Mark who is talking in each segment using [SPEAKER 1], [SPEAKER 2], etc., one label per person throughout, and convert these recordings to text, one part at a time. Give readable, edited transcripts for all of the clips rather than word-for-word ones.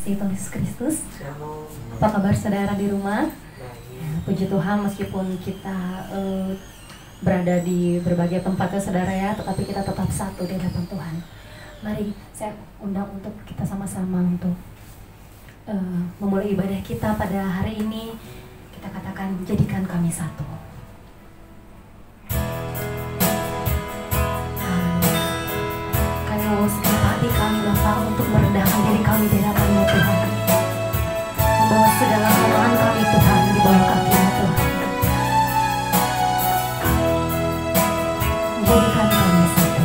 [SPEAKER 1] kasih Tuhan Yesus Kristus. Apa kabar saudara di rumah? Ya, puji Tuhan meskipun kita berada di berbagai tempat ya saudara ya, tetapi kita tetap satu di hadapan Tuhan. Mari saya undang untuk kita sama-sama untuk memulai ibadah kita pada hari ini. Kita katakan, jadikan kami satu. Kami mau segenap hati kami Bapa untuk merendahkan diri kami di hadapan-Mu Tuhan. Membawa segala kelemahan kami Tuhan di bawah kaki-Mu Tuhan. Jadikan kami satu.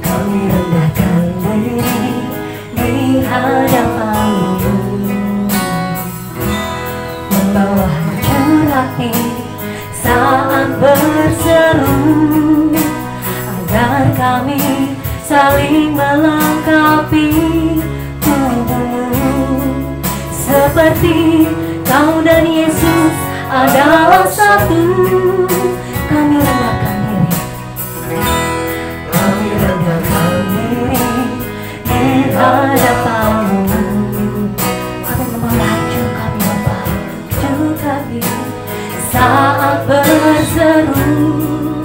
[SPEAKER 1] Kami rendahkan diri di hadapan-Mu, membawa hati saat berseru, agar kami saling melengkapi tubuh-Mu. Seperti Kau dan Yesus adalah satu. Kami rendahkan diri, kami rendahkan diri di hadapan-Mu. Kami mengacu kami Bapa, juga saat berseru,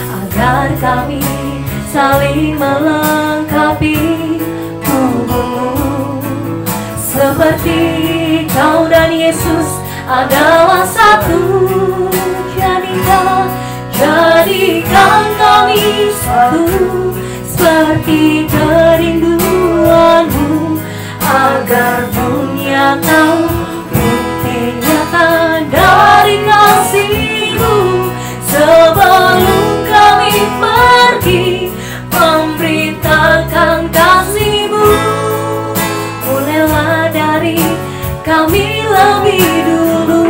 [SPEAKER 1] agar kami saling melengkapi tubuh-Mu. Seperti Kau dan Yesus adalah satu. Jadikan kami satu, seperti kerinduan-Mu, agar dunia tahu bukti nyata dari kasih-Mu. Sebelum kami pergi memberitakan kasih-Mu, mulailah dari kami lebih dulu.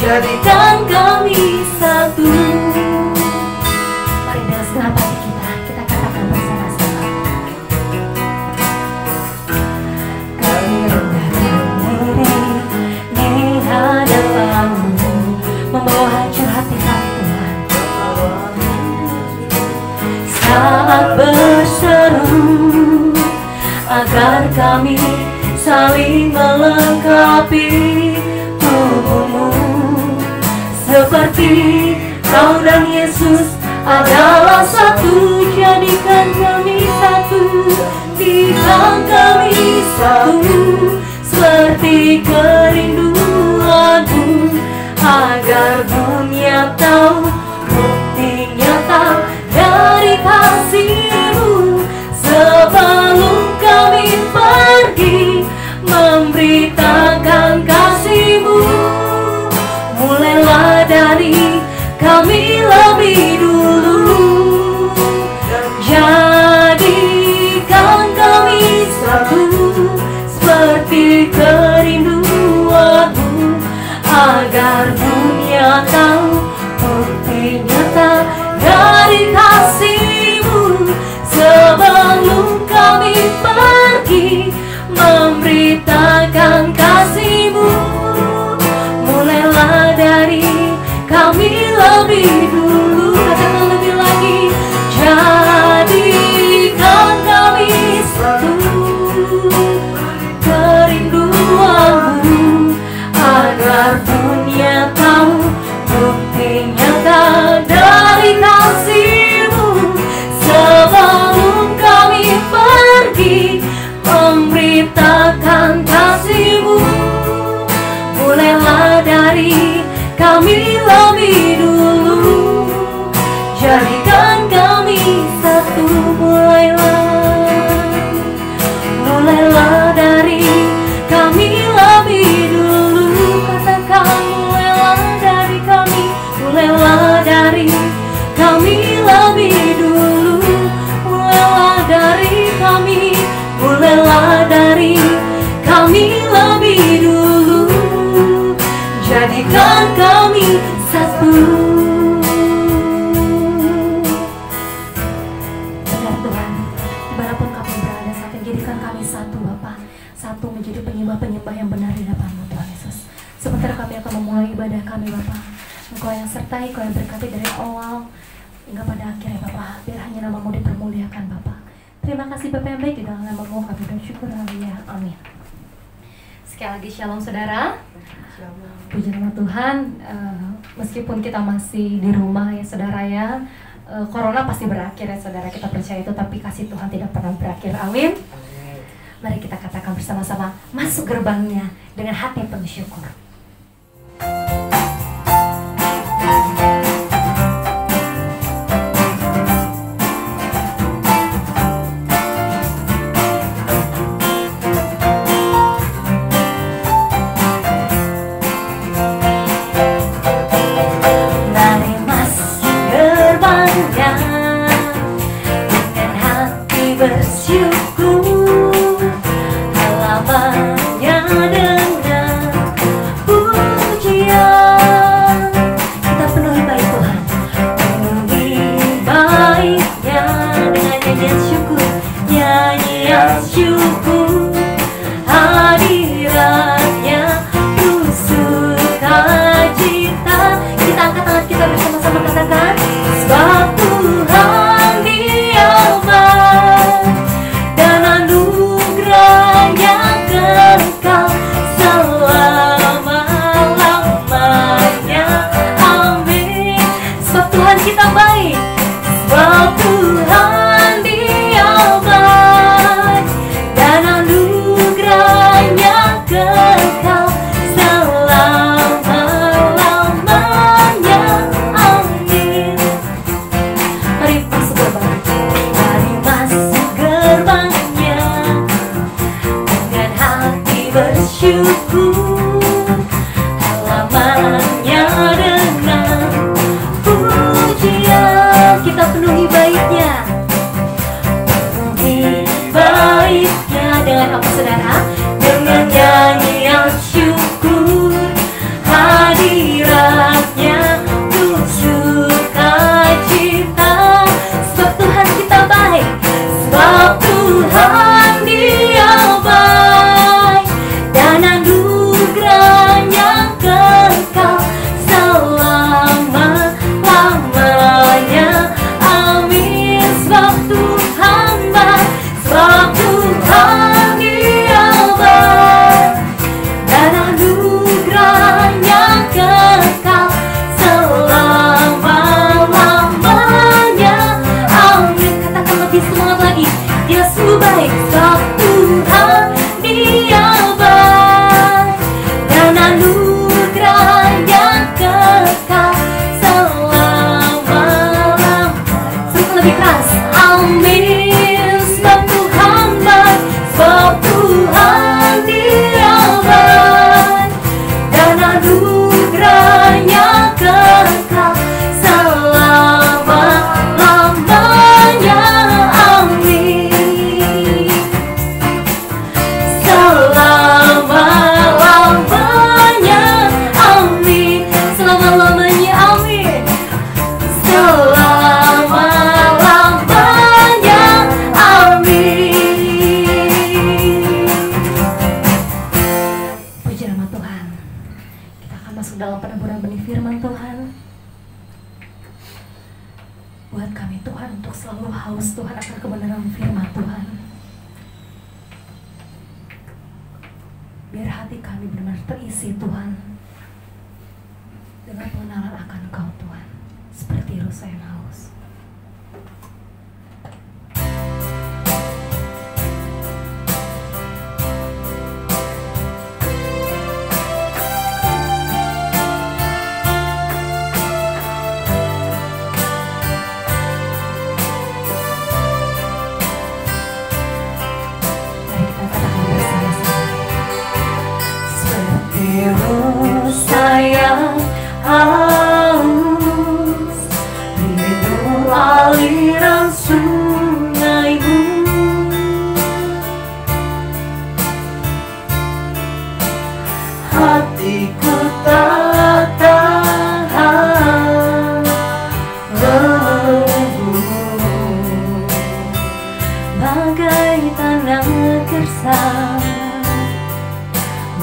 [SPEAKER 1] Jadikan kami satu. Mari dengan segenap hati kita katakan bersama-sama. Kami rendahkan diri di hadapan-Mu, membawa hancur hati kami Tuhan. Saat berseru, agar kami saling melengkapi tubuh-Mu. Seperti Kau dan Yesus adalah satu. Jadikan kami satu, jadikan kami satu, seperti kerinduan-Mu, agar dunia tahu bukti nyata dari kasih-Mu. Sebelum kami pergi memberitakan kasih-Mu, mulailah dari kami lebih dulu. Jadikan kami satu, seperti kerinduan-Mu, agar dunia tahu bukti nyata dari kasih-Mu. Sebelum kami pergi memberitakan kasih-Mu, mulailah dari kami lebih dulu. Katakan lebih lagi. Jadikan kami satu, kerinduan-Mu, agar dunia tahu bukti nyata dari kasih-Mu. Sebelum kami pergi memberitakan kasih-Mu, mulailah dari kami lebih dulu. Jadikan kami satu. Mulailah dari kami lebih dulu. Katakan, mulailah dari kami, mulailah dari kami lebih dulu. Mulailah dari kami, mulailah dari kami lebih dulu. Jadikan kami satu. Benar Tuhan, dimanapun kami berada saat ini, jadikan kami satu Bapa, satu menjadi penyembah-penyembah yang benar di hadapan-Mu Tuhan Yesus. Sementara kami akan memulai ibadah kami Bapa, Engkau yang sertai, Engkau yang berkati dari awal hingga pada akhirnya Bapak, biar hanya nama-Mu dipermuliakan Bapak. Terima kasih Bapak yang baik, di dalam nama-Mu kami bersyukur, haleluya, amin. Sekali lagi shalom saudara. Puji nama Tuhan, meskipun kita masih di rumah ya saudara ya, corona pasti berakhir ya saudara, kita percaya itu, tapi kasih Tuhan tidak pernah berakhir, amin. Mari kita katakan bersama-sama, masuk gerbangnya dengan hati penuh syukur.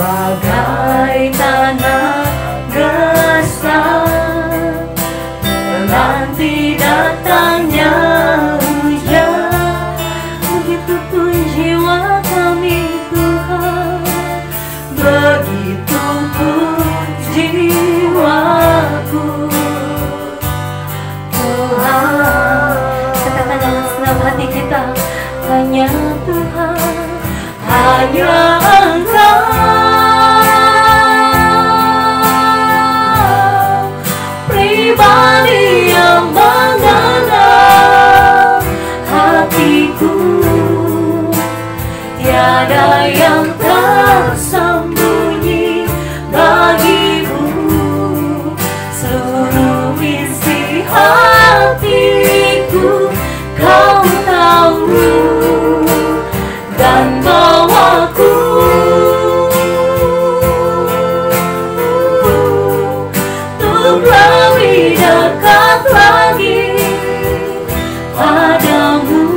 [SPEAKER 2] Bagai tanah gersang menanti datang
[SPEAKER 1] hanya Tuhan, hanya Engkau pribadi yang mengenal hatiku. Tiada yang tersembunyi bagimu, seluruh isi hatiku Kau tahu, dan bawaku untuk lebih dekat lagi padamu,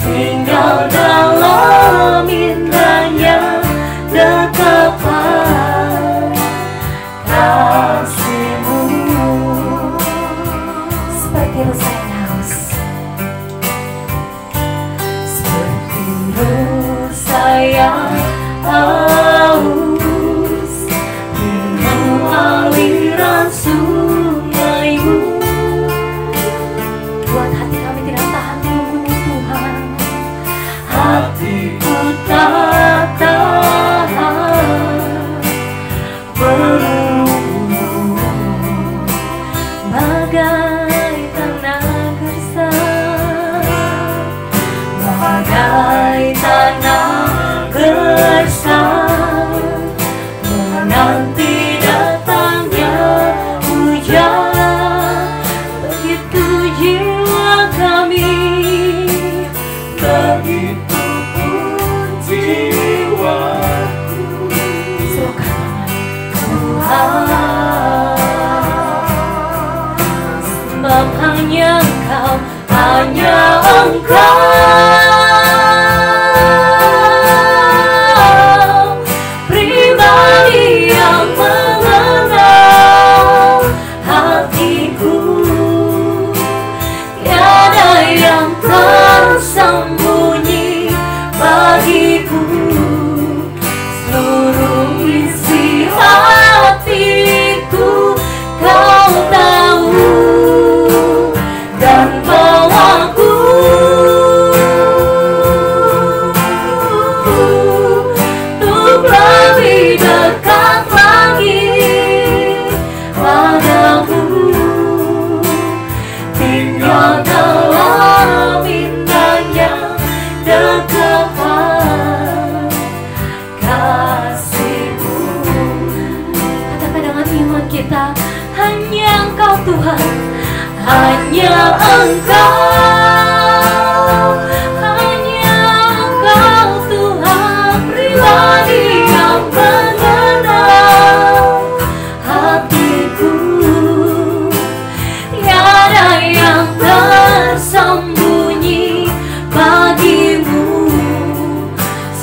[SPEAKER 1] tinggal dalam indahnya dekapan kasih-Mu. Seperti rusaknya haus, seperti rusaknya haus, minum aliran sungai-Mu. Buat hati kami tidak tahan menunggu Tuhan, hatiku tak tahan menunggu, bagai tanah gersang, bagai tanah gersang, menanti datangnya hujan. Begitu jiwa kami, begitu pun jiwaku. Tuhan, sebab hanya Engkau, hanya Engkau pribadi yang mengenal hatiku. Tiada yang tersembunyi bagiku, seluruh isi hatiku Kau tahu, dan bawaku untuk lebih dekat lagi padamu, tinggal dalam indahnya dekapan kasih-Mu. Katakan dengan iman kita, hanya Engkau Tuhan, hanya Engkau, hanya Engkau Tuhan pribadi yang mengenal hatiku. Tiada yang tersembunyi bagimu,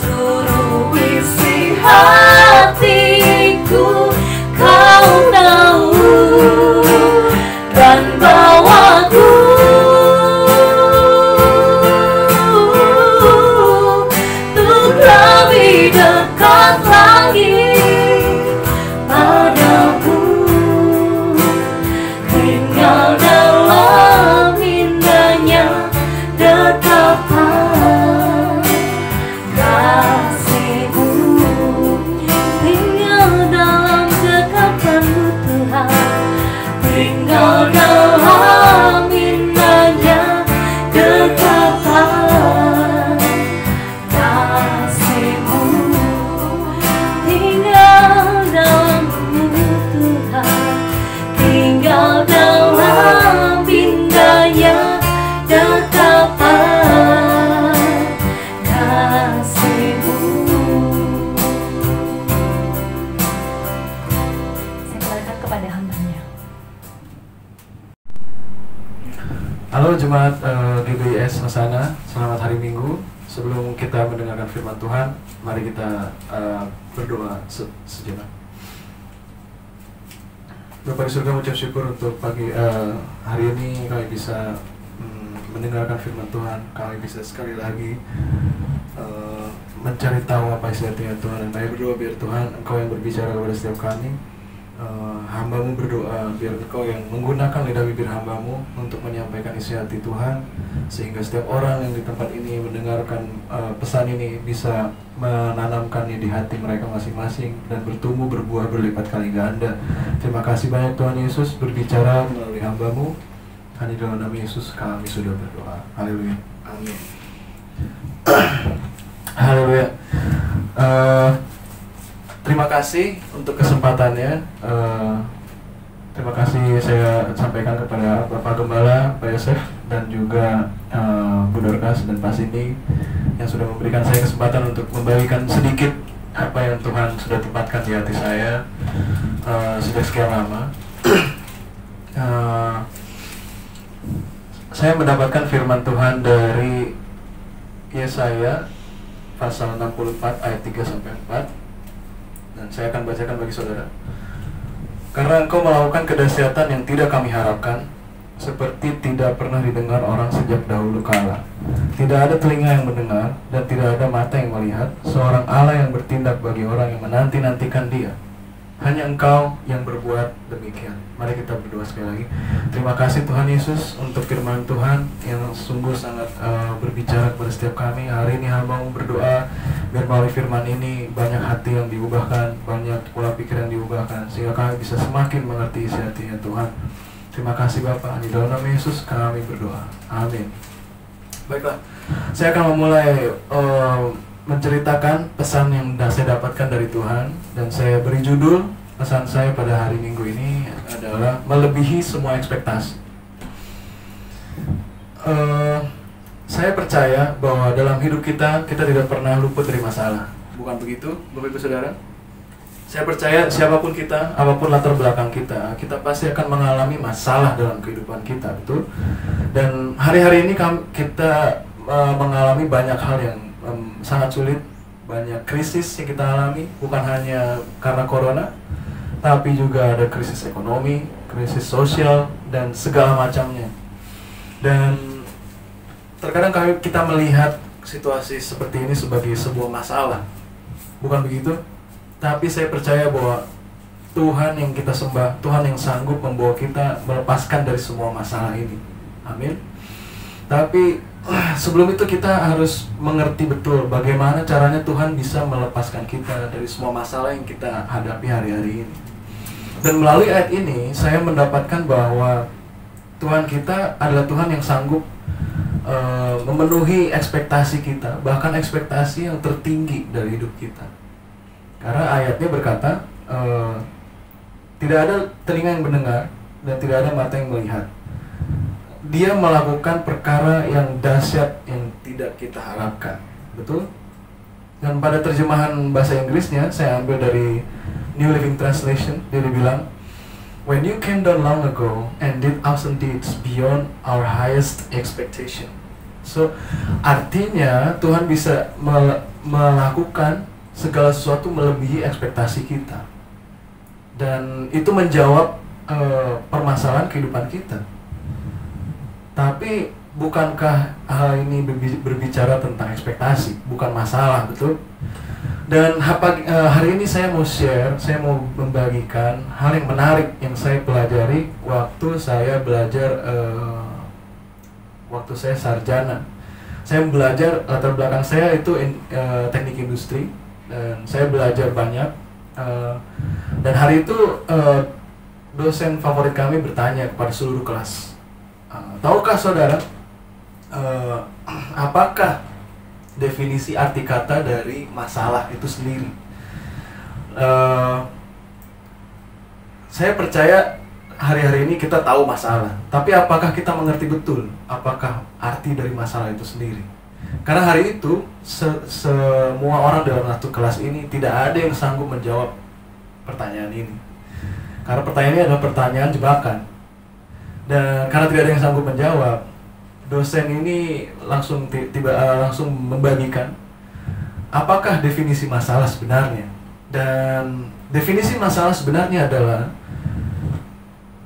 [SPEAKER 1] seluruh isi hatiku Kau tahu, dan bawaku untuk lebih dekat lagi padamu, tinggal dalam indahnya dekapan kasih-Mu, tinggal dalam dekapan-Mu Tuhan, tinggal dalam indahnya dekapan kasih-Mu, tinggal dalam-Mu Tuhan, tinggal dalam indahnya dekapan kasih-Mu. Saya kembalikan kepada hamba-Nya.
[SPEAKER 3] Halo Jemaat GBIS Hosana, selamat hari Minggu. Sebelum kita mendengarkan firman Tuhan, mari kita berdoa sejenak. Bapak di surga, mengucap syukur untuk pagi hari ini kami bisa mendengarkan firman Tuhan. Kami bisa sekali lagi mencari tahu apa isi hatinya Tuhan. Dan kami berdoa biar Tuhan Engkau yang berbicara kepada setiap kami, Hamba-Mu berdoa biar Engkau yang menggunakan lidah bibir hamba-Mu untuk menyampaikan isi hati Tuhan, sehingga setiap orang yang di tempat ini mendengarkan pesan ini bisa menanamkannya di hati mereka masing-masing dan bertumbuh berbuah berlipat kali ganda. Terima kasih banyak Tuhan Yesus berbicara melalui hamba-Mu. Hanya dalam nama Yesus kami sudah berdoa. Haleluya. Amin. Haleluya. Terima kasih untuk kesempatannya. Terima kasih saya sampaikan kepada Bapak Gembala, Pak Yosef, dan juga Bu Dorcas dan Pak Cindy yang sudah memberikan saya kesempatan untuk membagikan sedikit apa yang Tuhan sudah tempatkan di hati saya sudah sekian lama. Saya mendapatkan firman Tuhan dari Yesaya pasal 64 ayat 3-4. Dan saya akan bacakan bagi saudara. Karena engkau melakukan kedahsyatan yang tidak kami harapkan, seperti tidak pernah didengar orang sejak dahulu kala. Tidak ada telinga yang mendengar, dan tidak ada mata yang melihat seorang Allah yang bertindak bagi orang yang menanti-nantikan Dia. Hanya Engkau yang berbuat demikian. Mari kita berdoa sekali lagi. Terima kasih Tuhan Yesus untuk firman Tuhan yang sungguh sangat berbicara kepada setiap kami. Hari ini hamba-Mu berdoa biar melalui firman ini banyak hati yang diubahkan, banyak pola pikir yang diubahkan, sehingga kami bisa semakin mengerti isi hatinya Tuhan. Terima kasih Bapa, di dalam nama Yesus kami berdoa. Amin. Baiklah, saya akan memulai menceritakan pesan yang saya dapatkan dari Tuhan, dan saya beri judul pesan saya pada hari Minggu ini adalah melebihi semua ekspektasi. Saya percaya bahwa dalam hidup kita tidak pernah luput dari masalah. Bukan begitu, Bapak Ibu Saudara? Saya percaya siapapun kita, apapun latar belakang kita pasti akan mengalami masalah dalam kehidupan kita, betul? Dan hari-hari ini kita mengalami banyak hal yang sangat sulit, banyak krisis yang kita alami, bukan hanya karena corona, tapi juga ada krisis ekonomi, krisis sosial, dan segala macamnya. Dan terkadang kita melihat situasi seperti ini sebagai sebuah masalah, bukan begitu? Tapi saya percaya bahwa Tuhan yang kita sembah, Tuhan yang sanggup membawa kita melepaskan dari semua masalah ini. Amin. Tapi sebelum itu kita harus mengerti betul bagaimana caranya Tuhan bisa melepaskan kita dari semua masalah yang kita hadapi hari-hari ini. Dan melalui ayat ini saya mendapatkan bahwa Tuhan kita adalah Tuhan yang sanggup memenuhi ekspektasi kita, bahkan ekspektasi yang tertinggi dari hidup kita. Karena ayatnya berkata, tidak ada telinga yang mendengar dan tidak ada mata yang melihat. Dia melakukan perkara yang dahsyat yang tidak kita harapkan. Betul? Dan pada terjemahan bahasa Inggrisnya, saya ambil dari New Living Translation, dia bilang, "When you came down long ago and did awesome deeds beyond our highest expectation." So, artinya Tuhan bisa melakukan segala sesuatu melebihi ekspektasi kita. Dan itu menjawab permasalahan kehidupan kita. Tapi bukankah hal ini berbicara tentang ekspektasi, bukan masalah, betul? Dan hari ini saya mau membagikan hal yang menarik yang saya pelajari waktu saya belajar, waktu saya sarjana. Saya belajar, latar belakang saya itu teknik industri, dan saya belajar banyak. Dan hari itu dosen favorit kami bertanya kepada seluruh kelas, tahukah saudara apakah definisi arti kata dari masalah itu sendiri? Saya percaya hari-hari ini kita tahu masalah, tapi apakah kita mengerti betul apakah arti dari masalah itu sendiri? Karena hari itu semua orang dalam satu kelas ini tidak ada yang sanggup menjawab pertanyaan ini. Karena pertanyaan ini adalah pertanyaan jebakan. Dan karena tidak ada yang sanggup menjawab, dosen ini langsung langsung membagikan apakah definisi masalah sebenarnya. Dan definisi masalah sebenarnya adalah,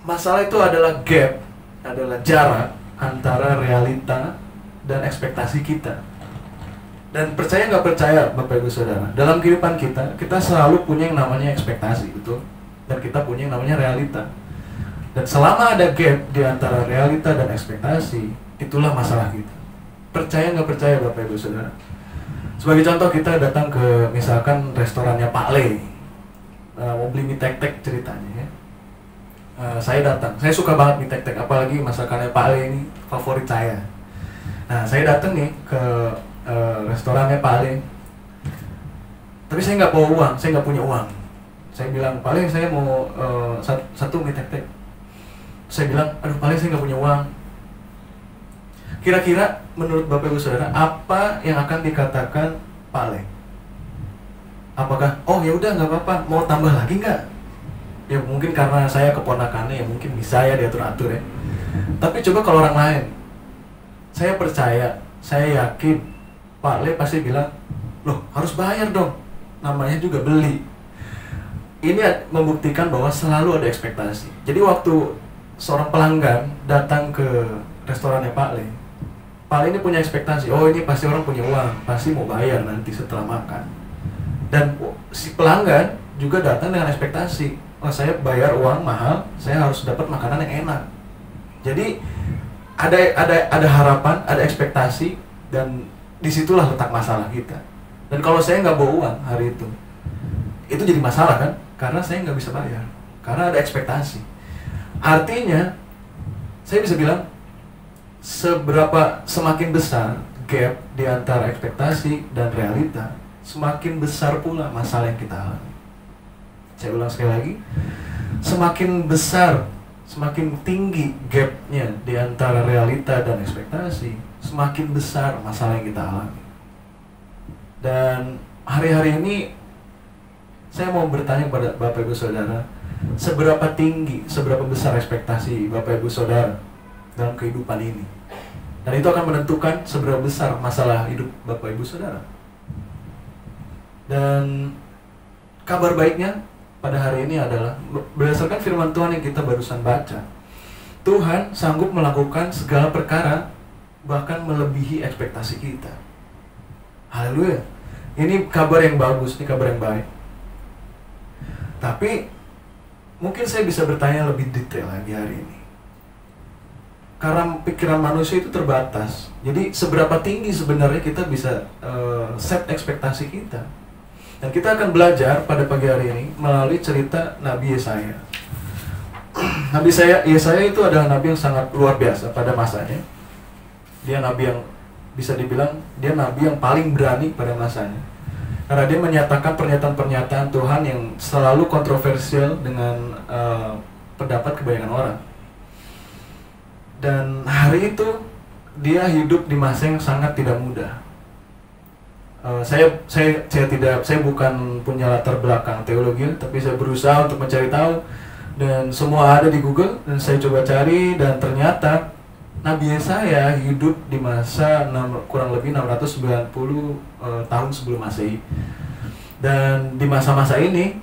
[SPEAKER 3] masalah itu adalah gap, adalah jarak antara realita dan ekspektasi kita. Dan percaya nggak percaya Bapak Ibu Saudara, dalam kehidupan kita selalu punya yang namanya ekspektasi, betul? dan kita punya yang namanya realita. Dan selama ada gap di antara realita dan ekspektasi, itulah masalah kita. Percaya nggak percaya Bapak Ibu Saudara? Sebagai contoh, kita datang ke misalkan restorannya Pak Le, mau beli mie tek-tek ceritanya ya. Saya datang, saya suka banget mie tek-tek, apalagi masakannya Pak Le ini favorit saya. Nah, saya datang nih ke restorannya Pak Le, tapi saya nggak bawa uang, saya nggak punya uang. Saya bilang, Pak Le, saya mau satu mie tek-tek. Saya bilang, aduh Pak Le, saya nggak punya uang. Kira-kira menurut Bapak Ibu Saudara, apa yang akan dikatakan Pak Le? Apakah, oh ya udah nggak apa-apa, mau tambah lagi nggak? Ya mungkin karena saya keponakannya, ya mungkin bisa ya diatur-atur ya. Tapi coba kalau orang lain, saya percaya, saya yakin Pak Le pasti bilang, loh harus bayar dong, namanya juga beli. Ini membuktikan bahwa selalu ada ekspektasi. Jadi waktu seorang pelanggan datang ke restorannya Pak Le ini punya ekspektasi, oh ini pasti orang punya uang, pasti mau bayar nanti setelah makan. Dan si pelanggan juga datang dengan ekspektasi, oh saya bayar uang mahal, saya harus dapat makanan yang enak. Jadi ada harapan, ada ekspektasi, dan disitulah letak masalah kita. Dan kalau saya nggak bawa uang hari itu jadi masalah kan? Karena saya nggak bisa bayar, karena ada ekspektasi. Artinya, saya bisa bilang, semakin besar gap di antara ekspektasi dan realita, semakin besar pula masalah yang kita alami. Saya ulang sekali lagi, semakin besar, semakin tinggi gapnya di antara realita dan ekspektasi, semakin besar masalah yang kita alami. Dan hari-hari ini saya mau bertanya kepada Bapak Ibu Saudara, seberapa tinggi, seberapa besar ekspektasi Bapak Ibu Saudara dalam kehidupan ini? Dan itu akan menentukan seberapa besar masalah hidup Bapak Ibu Saudara. Dan kabar baiknya pada hari ini adalah, berdasarkan firman Tuhan yang kita barusan baca, Tuhan sanggup melakukan segala perkara, bahkan melebihi ekspektasi kita. Haleluya. Ini kabar yang bagus, ini kabar yang baik. Tapi mungkin saya bisa bertanya lebih detail lagi hari ini. Karena pikiran manusia itu terbatas. Jadi seberapa tinggi sebenarnya kita bisa set ekspektasi kita. Dan kita akan belajar pada pagi hari ini melalui cerita Nabi Yesaya. Nabi Yesaya itu adalah nabi yang sangat luar biasa pada masanya. Dia nabi yang bisa dibilang, dia nabi yang paling berani pada masanya. Karena dia menyatakan pernyataan-pernyataan Tuhan yang selalu kontroversial dengan pendapat kebanyakan orang. Dan hari itu dia hidup di masa yang sangat tidak mudah. Saya bukan punya latar belakang teologi, tapi saya berusaha untuk mencari tahu, dan semua ada di Google, dan saya coba cari, dan ternyata Nabi Yesaya hidup di masa kurang lebih 690 tahun sebelum Masehi. Dan di masa-masa ini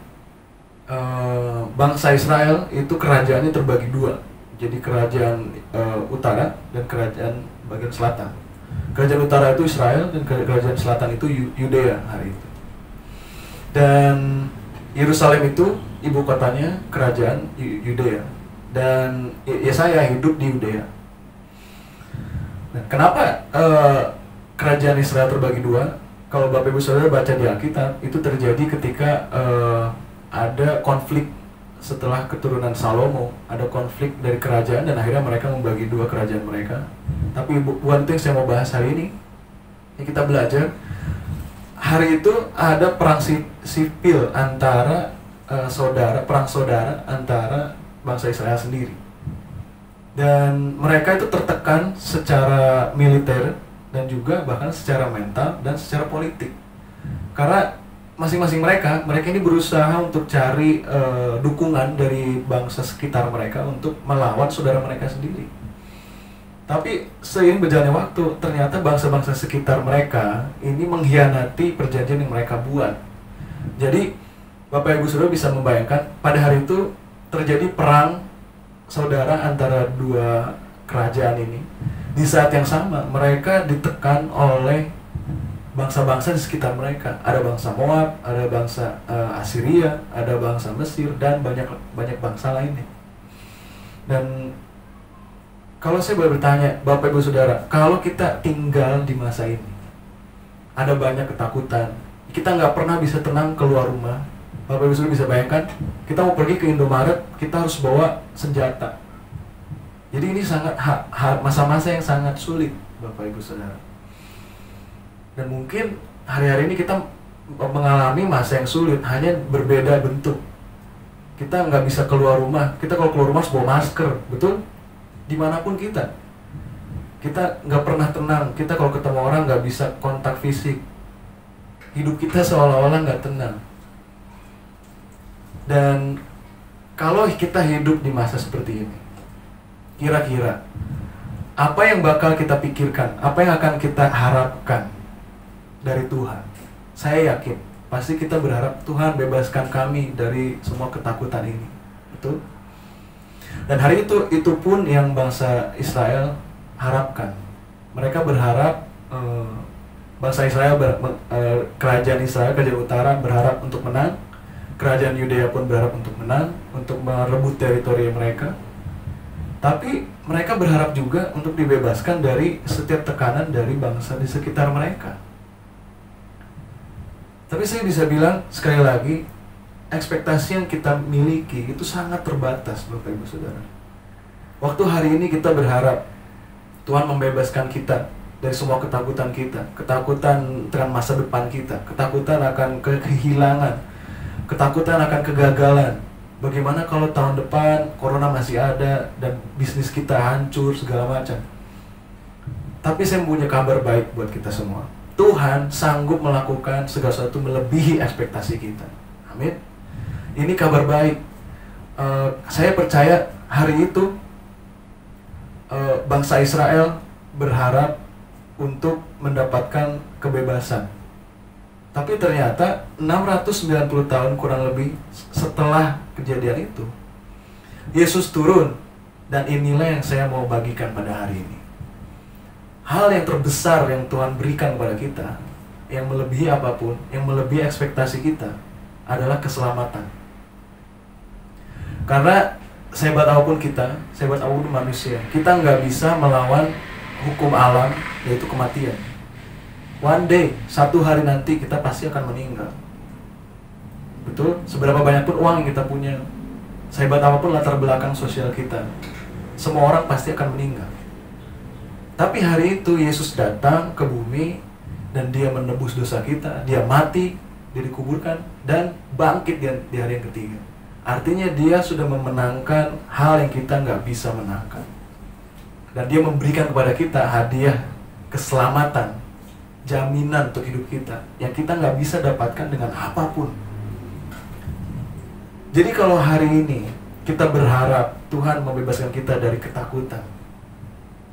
[SPEAKER 3] bangsa Israel itu kerajaannya terbagi dua. Jadi kerajaan utara dan kerajaan bagian selatan. Kerajaan utara itu Israel dan kerajaan selatan itu Yudea hari itu. Dan Yerusalem itu ibu kotanya kerajaan Yudea. Dan Yesaya hidup di Yudea. Nah, kenapa kerajaan Israel terbagi dua? Kalau Bapak Ibu Saudara baca di Alkitab, itu terjadi ketika ada konflik setelah keturunan Salomo, ada konflik dari kerajaan, dan akhirnya mereka membagi dua kerajaan mereka. Tapi bukan itu yang saya mau bahas hari ini. Yang kita belajar, hari itu ada perang sipil antara perang saudara antara bangsa Israel sendiri. Dan mereka itu tertekan secara militer dan juga bahkan secara mental dan secara politik. Karena masing-masing mereka ini berusaha untuk cari dukungan dari bangsa sekitar mereka untuk melawan saudara mereka sendiri. Tapi seiring berjalannya waktu, ternyata bangsa-bangsa sekitar mereka ini mengkhianati perjanjian yang mereka buat. Jadi Bapak Ibu Saudara bisa membayangkan, pada hari itu terjadi perang saudara antara dua kerajaan ini. Di saat yang sama mereka ditekan oleh bangsa-bangsa di sekitar mereka. Ada bangsa Moab, ada bangsa Assyria, ada bangsa Mesir, dan banyak bangsa lainnya. Dan kalau saya boleh bertanya, Bapak Ibu Saudara, kalau kita tinggal di masa ini, ada banyak ketakutan, kita nggak pernah bisa tenang keluar rumah. Bapak Ibu Saudara bisa bayangkan, kita mau pergi ke Indomaret, kita harus bawa senjata. Jadi ini sangat masa-masa yang sangat sulit, Bapak Ibu Saudara. Dan mungkin hari-hari ini kita mengalami masa yang sulit, hanya berbeda bentuk. Kita nggak bisa keluar rumah. Kita kalau keluar rumah harus bawa masker, betul? Dimanapun kita nggak pernah tenang. Kita kalau ketemu orang nggak bisa kontak fisik. Hidup kita seolah-olah nggak tenang. Dan kalau kita hidup di masa seperti ini, kira-kira apa yang bakal kita pikirkan? Apa yang akan kita harapkan dari Tuhan? Saya yakin pasti kita berharap Tuhan bebaskan kami dari semua ketakutan ini, betul? Dan hari itu pun yang bangsa Israel harapkan. Mereka berharap bangsa Israel, kerajaan Israel, kerajaan utara berharap untuk menang. Kerajaan Yudea pun berharap untuk menang, untuk merebut teritori mereka. Tapi mereka berharap juga untuk dibebaskan dari setiap tekanan dari bangsa di sekitar mereka. Tapi saya bisa bilang sekali lagi, ekspektasi yang kita miliki itu sangat terbatas, Bapak Ibu Saudara. Waktu hari ini kita berharap Tuhan membebaskan kita dari semua ketakutan kita, ketakutan dengan masa depan kita, ketakutan akan kehilangan, ketakutan akan kegagalan. Bagaimana kalau tahun depan corona masih ada dan bisnis kita hancur segala macam. Tapi saya punya kabar baik buat kita semua. Tuhan sanggup melakukan segala sesuatu melebihi ekspektasi kita. Amin. Ini kabar baik. Saya percaya hari itu bangsa Israel berharap untuk mendapatkan kebebasan. Tapi ternyata 690 tahun kurang lebih setelah kejadian itu, Yesus turun. Dan inilah yang saya mau bagikan pada hari ini. Hal yang terbesar yang Tuhan berikan kepada kita, yang melebihi apapun, yang melebihi ekspektasi kita, adalah keselamatan. Karena sehebat apapun kita, sehebat apapun manusia, kita nggak bisa melawan hukum alam, yaitu kematian. One day, satu hari nanti kita pasti akan meninggal. Betul? Seberapa banyak pun uang yang kita punya, sehebat apapun latar belakang sosial kita, semua orang pasti akan meninggal. Tapi hari itu Yesus datang ke bumi dan dia menebus dosa kita. Dia mati, dia dikuburkan, dan bangkit di hari yang ketiga. Artinya dia sudah memenangkan hal yang kita nggak bisa menangkan. Dan dia memberikan kepada kita hadiah keselamatan, jaminan untuk hidup kita, yang kita nggak bisa dapatkan dengan apapun. Jadi kalau hari ini kita berharap Tuhan membebaskan kita dari ketakutan,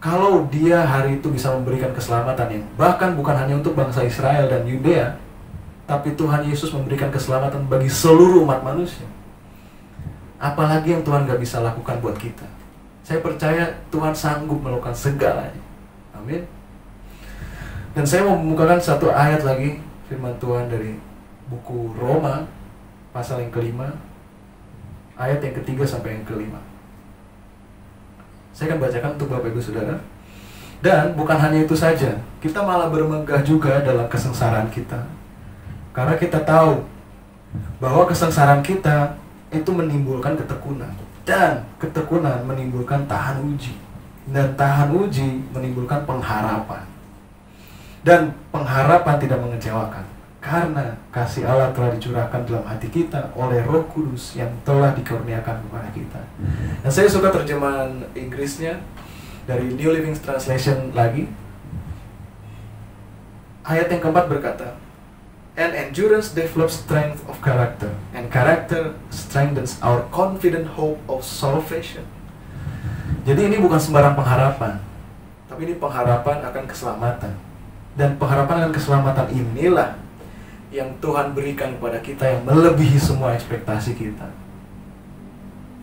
[SPEAKER 3] kalau dia hari itu bisa memberikan keselamatan yang bahkan bukan hanya untuk bangsa Israel dan Yudea, tapi Tuhan Yesus memberikan keselamatan bagi seluruh umat manusia, apalagi yang Tuhan gak bisa lakukan buat kita. Saya percaya Tuhan sanggup melakukan segalanya. Amin. Dan saya mau membukakan satu ayat lagi, firman Tuhan dari buku Roma, pasal yang kelima, ayat yang ketiga sampai yang kelima. Saya akan bacakan untuk Bapak Ibu Saudara. Dan bukan hanya itu saja, kita malah bermegah juga dalam kesengsaraan kita. Karena kita tahu bahwa kesengsaraan kita itu menimbulkan ketekunan. Dan ketekunan menimbulkan tahan uji. Dan tahan uji menimbulkan pengharapan. Dan pengharapan tidak mengecewakan. Karena kasih Allah telah dicurahkan dalam hati kita oleh Roh Kudus yang telah dikurniakan kepada kita. Dan saya suka terjemahan Inggrisnya dari New Living Translation lagi. Ayat yang keempat berkata, "And endurance develops strength of character, and character strengthens our confident hope of salvation." Jadi ini bukan sembarang pengharapan, tapi ini pengharapan akan keselamatan. Dan pengharapan akan keselamatan inilah yang Tuhan berikan kepada kita yang melebihi semua ekspektasi kita.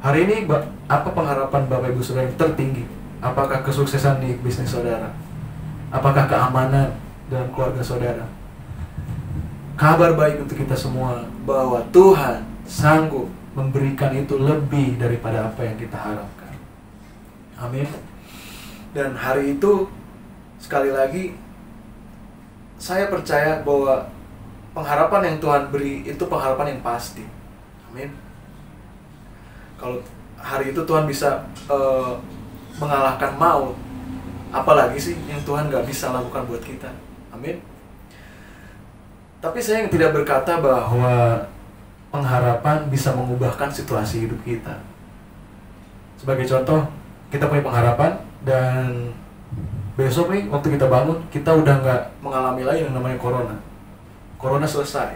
[SPEAKER 3] Hari ini apa pengharapan Bapak Ibu Saudara yang tertinggi? Apakah kesuksesan di bisnis saudara? Apakah keamanan dalam keluarga saudara? kabar baik untuk kita semua bahwa Tuhan sanggup memberikan itu lebih daripada apa yang kita harapkan. Amin. Dan hari itu, sekali lagi, saya percaya bahwa pengharapan yang Tuhan beri itu pengharapan yang pasti. Amin. Kalau hari itu Tuhan bisa mengalahkan maut, apalagi sih yang Tuhan gak bisa lakukan buat kita. Amin. Tapi saya yang tidak berkata bahwa pengharapan bisa mengubahkan situasi hidup kita. Sebagai contoh, kita punya pengharapan dan besok nih waktu kita bangun, kita udah gak mengalami lagi yang namanya corona. Corona selesai.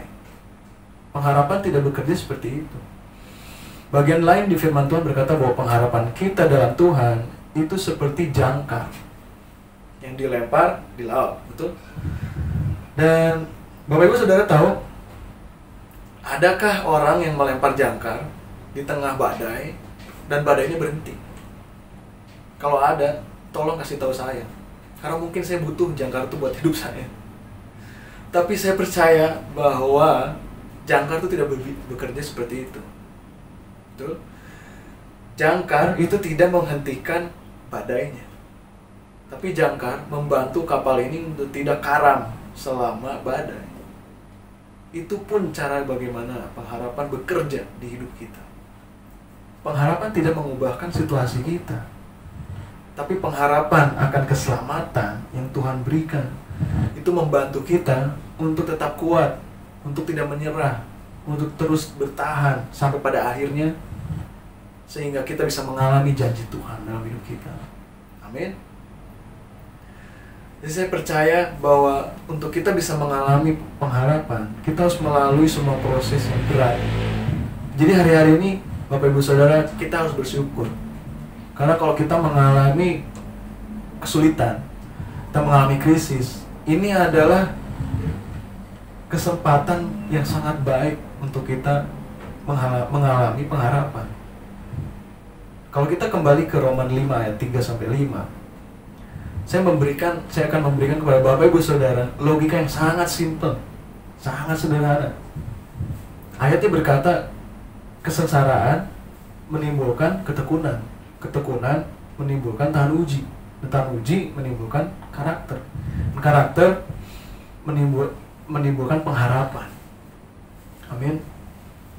[SPEAKER 3] Pengharapan tidak bekerja seperti itu. Bagian lain di firman Tuhan berkata bahwa pengharapan kita dalam Tuhan itu seperti jangkar yang dilempar di laut, betul? Dan Bapak Ibu Saudara tahu, adakah orang yang melempar jangkar di tengah badai dan badainya berhenti? Kalau ada, tolong kasih tahu saya, karena mungkin saya butuh jangkar itu buat hidup saya. Tapi saya percaya bahwa jangkar itu tidak bekerja seperti itu. Betul? Jangkar itu tidak menghentikan badainya, tapi jangkar membantu kapal ini untuk tidak karam selama badai. Itu pun cara bagaimana pengharapan bekerja di hidup kita. Pengharapan tidak mengubahkan situasi kita, tapi pengharapan akan keselamatan yang Tuhan berikan itu membantu kita untuk tetap kuat, untuk tidak menyerah, untuk terus bertahan sampai pada akhirnya, sehingga kita bisa mengalami janji Tuhan dalam hidup kita. Amin. Jadi saya percaya bahwa untuk kita bisa mengalami pengharapan, kita harus melalui semua proses yang berat. Jadi hari-hari ini, Bapak Ibu Saudara, kita harus bersyukur. Karena kalau kita mengalami kesulitan, kita mengalami krisis, ini adalah kesempatan yang sangat baik untuk kita mengalami pengharapan. Kalau kita kembali ke Roman 5 ayat 3-5, saya akan memberikan kepada Bapak Ibu Saudara logika yang sangat simpel, sangat sederhana. Ayatnya berkata, kesengsaraan menimbulkan ketekunan, ketekunan menimbulkan tahan uji, tahan uji menimbulkan karakter, karakter menimbulkan pengharapan. Amin.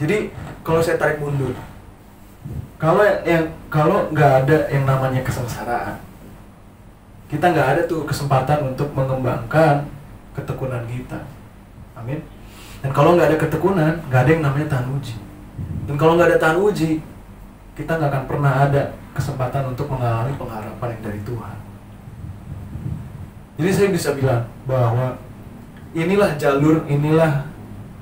[SPEAKER 3] Jadi kalau saya tarik mundur, kalau nggak ada yang namanya kesengsaraan, kita nggak ada tuh kesempatan untuk mengembangkan ketekunan kita. Amin. Dan kalau nggak ada ketekunan, nggak ada yang namanya tahan uji. Dan kalau nggak ada tahan uji, kita nggak akan pernah ada kesempatan untuk mengalami pengharapan yang dari Tuhan. Jadi saya bisa bilang bahwa inilah jalur, inilah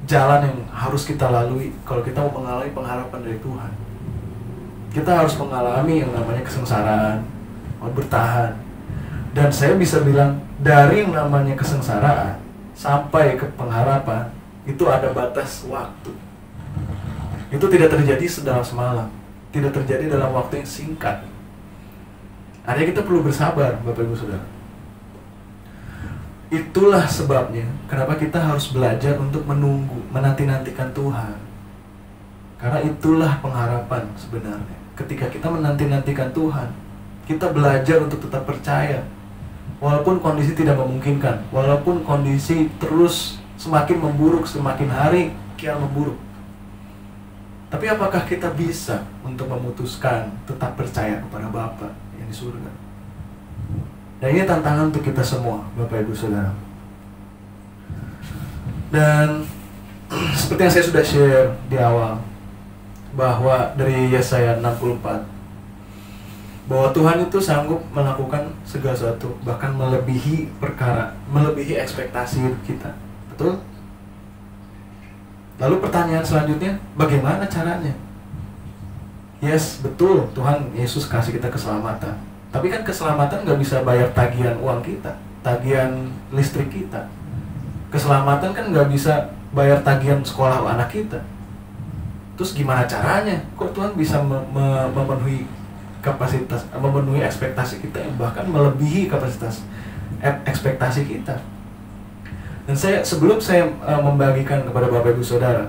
[SPEAKER 3] jalan yang harus kita lalui kalau kita mau mengalami pengharapan dari Tuhan. Kita harus mengalami yang namanya kesengsaraan, bertahan. Dan saya bisa bilang, dari yang namanya kesengsaraan sampai ke pengharapan, itu ada batas waktu. Itu tidak terjadi sedalam semalam, tidak terjadi dalam waktu yang singkat. Artinya kita perlu bersabar, Bapak Ibu Saudara. Itulah sebabnya kenapa kita harus belajar untuk menunggu, menanti-nantikan Tuhan. Karena itulah pengharapan sebenarnya. Ketika kita menanti-nantikan Tuhan, kita belajar untuk tetap percaya. Walaupun kondisi tidak memungkinkan, walaupun kondisi terus semakin memburuk, semakin hari kian memburuk. Tapi apakah kita bisa untuk memutuskan tetap percaya kepada Bapa yang di surga? Dan ini tantangan untuk kita semua, Bapak Ibu Saudara. Dan seperti yang saya sudah share di awal, bahwa dari Yesaya 64, bahwa Tuhan itu sanggup melakukan segala sesuatu, bahkan melebihi perkara, melebihi ekspektasi kita. Betul? Lalu pertanyaan selanjutnya, bagaimana caranya? Yes, betul, Tuhan Yesus kasih kita keselamatan. Tapi kan keselamatan nggak bisa bayar tagihan uang kita, tagihan listrik kita. Keselamatan kan nggak bisa bayar tagihan sekolah anak kita. Terus gimana caranya? Kok Tuhan bisa memenuhi kapasitas, memenuhi ekspektasi kita yang bahkan melebihi kapasitas ekspektasi kita? Dan sebelum saya membagikan kepada Bapak Ibu Saudara,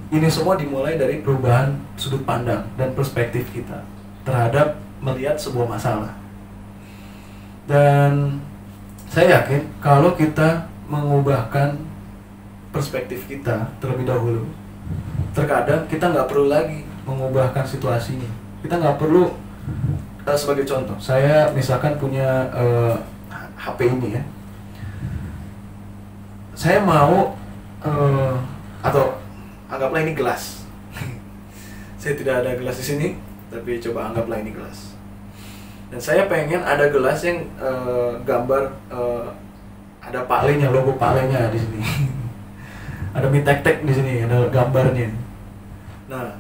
[SPEAKER 3] ini semua dimulai dari perubahan sudut pandang dan perspektif kita terhadap melihat sebuah masalah. Dan saya yakin kalau kita mengubahkan perspektif kita terlebih dahulu, terkadang kita nggak perlu lagi mengubahkan situasinya. Kita nggak perlu, sebagai contoh, saya misalkan punya HP ini ya, saya mau atau anggaplah ini gelas. Saya tidak ada gelas di sini, tapi coba anggaplah ini gelas. Dan saya pengen ada gelas yang gambar ada palenya, logo palenya di sini. Ada mie tek-tek di sini, ada gambarnya. Nah,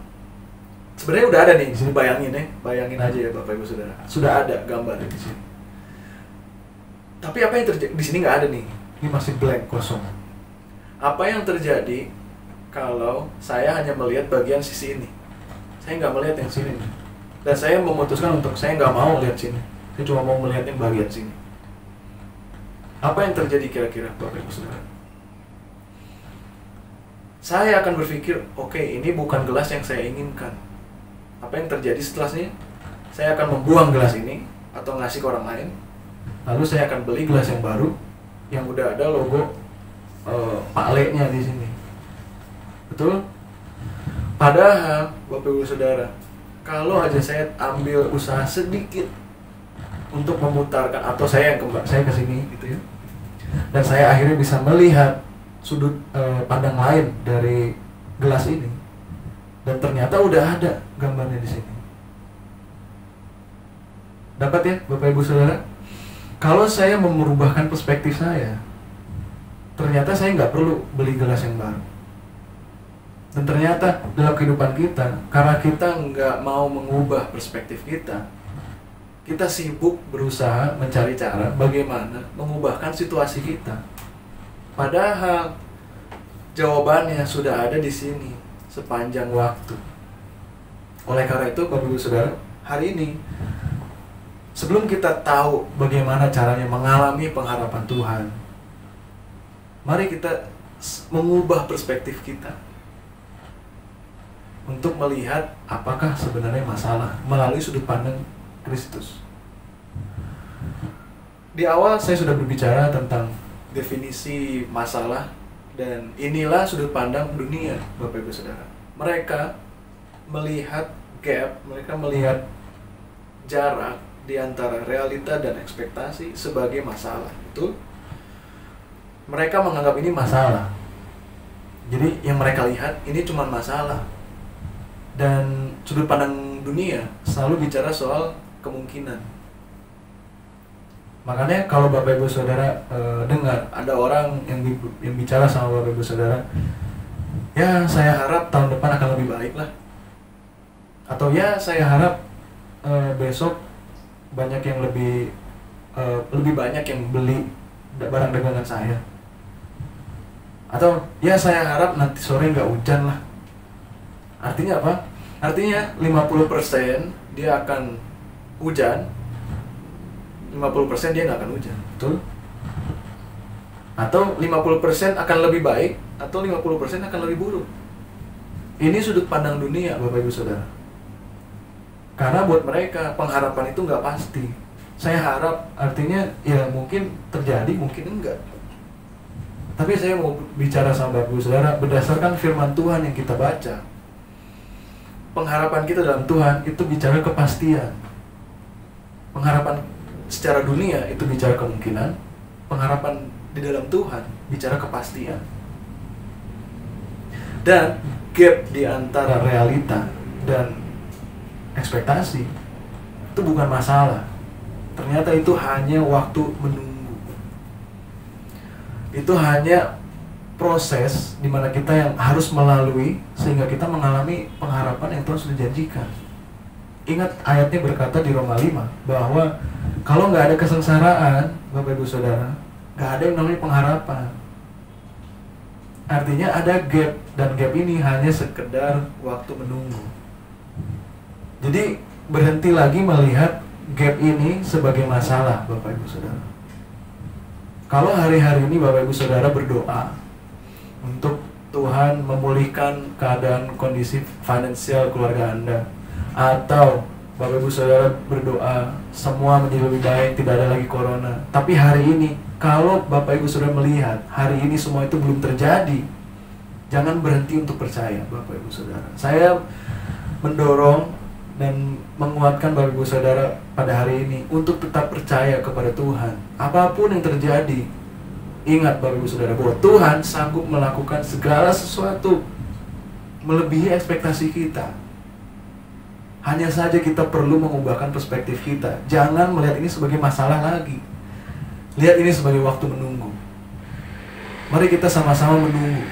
[SPEAKER 3] sebenarnya udah ada nih di sini, bayangin aja ya Bapak Ibu Saudara. Sudah ada gambar di sini. Tapi apa yang terjadi di sini nggak ada nih. Ini masih blank, kosong. Apa yang terjadi kalau saya hanya melihat bagian sisi ini? Saya nggak melihat yang sini. Dan saya memutuskan untuk saya nggak mau lihat sini. Saya cuma mau melihat yang bagian sini. Apa yang terjadi kira-kira Bapak Ibu Saudara? Saya akan berpikir, oke, ini bukan gelas yang saya inginkan. Apa yang terjadi setelahnya? Saya akan membuang gelas ini atau ngasih ke orang lain. Lalu saya akan beli gelas yang baru yang udah ada logo palenya di sini. Betul? Padahal Bapak Ibu Saudara, kalau aja saya ambil usaha sedikit untuk memutarkan, atau saya ke sini gitu ya, dan saya akhirnya bisa melihat sudut pandang lain dari gelas ini, dan ternyata udah ada gambarnya di sini. Dapat ya Bapak Ibu Saudara? Kalau saya merubahkan perspektif saya, ternyata saya nggak perlu beli gelas yang baru. Dan ternyata dalam kehidupan kita, karena kita nggak mau mengubah perspektif kita, kita sibuk berusaha mencari cara bagaimana mengubahkan situasi kita. Padahal jawabannya sudah ada di sini sepanjang waktu. Oleh karena itu, Bapak Ibu Saudara, hari ini sebelum kita tahu bagaimana caranya mengalami pengharapan Tuhan, mari kita mengubah perspektif kita untuk melihat apakah sebenarnya masalah melalui sudut pandang Kristus. Di awal saya sudah berbicara tentang definisi masalah, dan inilah sudut pandang dunia Bapak Ibu Saudara. Mereka melihat gap, mereka melihat jarak di antara realita dan ekspektasi sebagai masalah. Betul? Mereka menganggap ini masalah. Jadi yang mereka lihat ini cuma masalah. Dan sudut pandang dunia selalu bicara soal kemungkinan. Makanya kalau Bapak Ibu Saudara dengar ada orang yang bicara sama Bapak Ibu Saudara, ya saya harap tahun depan akan lebih baik lah, atau ya saya harap besok banyak yang lebih banyak yang beli barang dagangan saya, atau ya saya harap nanti sore nggak hujan lah. Artinya apa? Artinya 50% dia akan hujan, 50% dia nggak akan hujan, betul? Atau 50% akan lebih baik, atau 50% akan lebih buruk. Ini sudut pandang dunia Bapak Ibu Saudara. Karena buat mereka pengharapan itu nggak pasti. Saya harap artinya ya mungkin terjadi, mungkin enggak. Tapi saya mau bicara sama Bapak Ibu Saudara berdasarkan firman Tuhan yang kita baca. Pengharapan kita dalam Tuhan itu bicara kepastian. Pengharapan secara dunia itu bicara kemungkinan, pengharapan di dalam Tuhan bicara kepastian. Dan gap di antara realita dan ekspektasi itu bukan masalah. Ternyata itu hanya waktu menunggu. Itu hanya proses di mana kita yang harus melalui sehingga kita mengalami pengharapan yang Tuhan sudah janjikan. Ingat ayatnya berkata di Roma 5 bahwa kalau nggak ada kesengsaraan, Bapak Ibu Saudara, nggak ada yang namanya pengharapan. Artinya ada gap, dan gap ini hanya sekedar waktu menunggu. Jadi berhenti lagi melihat gap ini sebagai masalah, Bapak Ibu Saudara. Kalau hari-hari ini Bapak Ibu Saudara berdoa untuk Tuhan memulihkan keadaan kondisi finansial keluarga Anda, atau Bapak Ibu Saudara berdoa semua menjadi lebih baik, tidak ada lagi corona, tapi hari ini kalau Bapak Ibu Saudara melihat hari ini semua itu belum terjadi, jangan berhenti untuk percaya Bapak Ibu Saudara. Saya mendorong dan menguatkan Bapak Ibu Saudara pada hari ini untuk tetap percaya kepada Tuhan. Apapun yang terjadi, ingat Bapak Ibu Saudara bahwa Tuhan sanggup melakukan segala sesuatu melebihi ekspektasi kita. Hanya saja kita perlu mengubahkan perspektif kita. Jangan melihat ini sebagai masalah lagi. Lihat ini sebagai waktu menunggu. Mari kita sama-sama menunggu.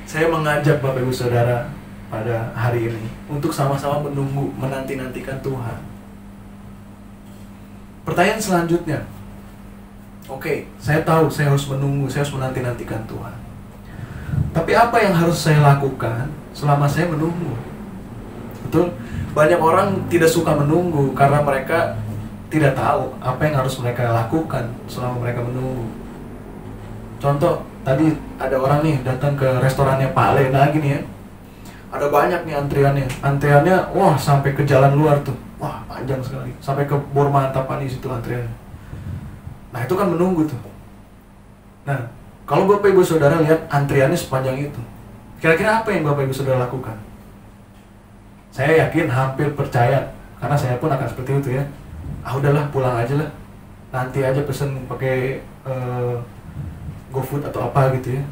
[SPEAKER 3] Saya mengajak Bapak Ibu Saudara pada hari ini untuk sama-sama menunggu, menanti-nantikan Tuhan. Pertanyaan selanjutnya, oke, saya tahu saya harus menunggu, saya harus menanti-nantikan Tuhan. Tapi apa yang harus saya lakukan selama saya menunggu? Betul? Banyak orang tidak suka menunggu karena mereka tidak tahu apa yang harus mereka lakukan selama mereka menunggu. Contoh, tadi ada orang nih datang ke restorannya Pak Le lagi nih ya. Ada banyak nih antriannya. Antriannya wah sampai ke jalan luar tuh. Wah, panjang sekali. Sampai ke Bor Mantapan di situ antriannya. Nah, itu kan menunggu tuh. Nah, kalau Bapak Ibu Saudara lihat antriannya sepanjang itu, kira-kira apa yang Bapak Ibu Saudara lakukan? Saya yakin hampir percaya, karena saya pun akan seperti itu ya. Ah udahlah, pulang aja lah. Nanti aja pesen pakai GoFood atau apa gitu ya.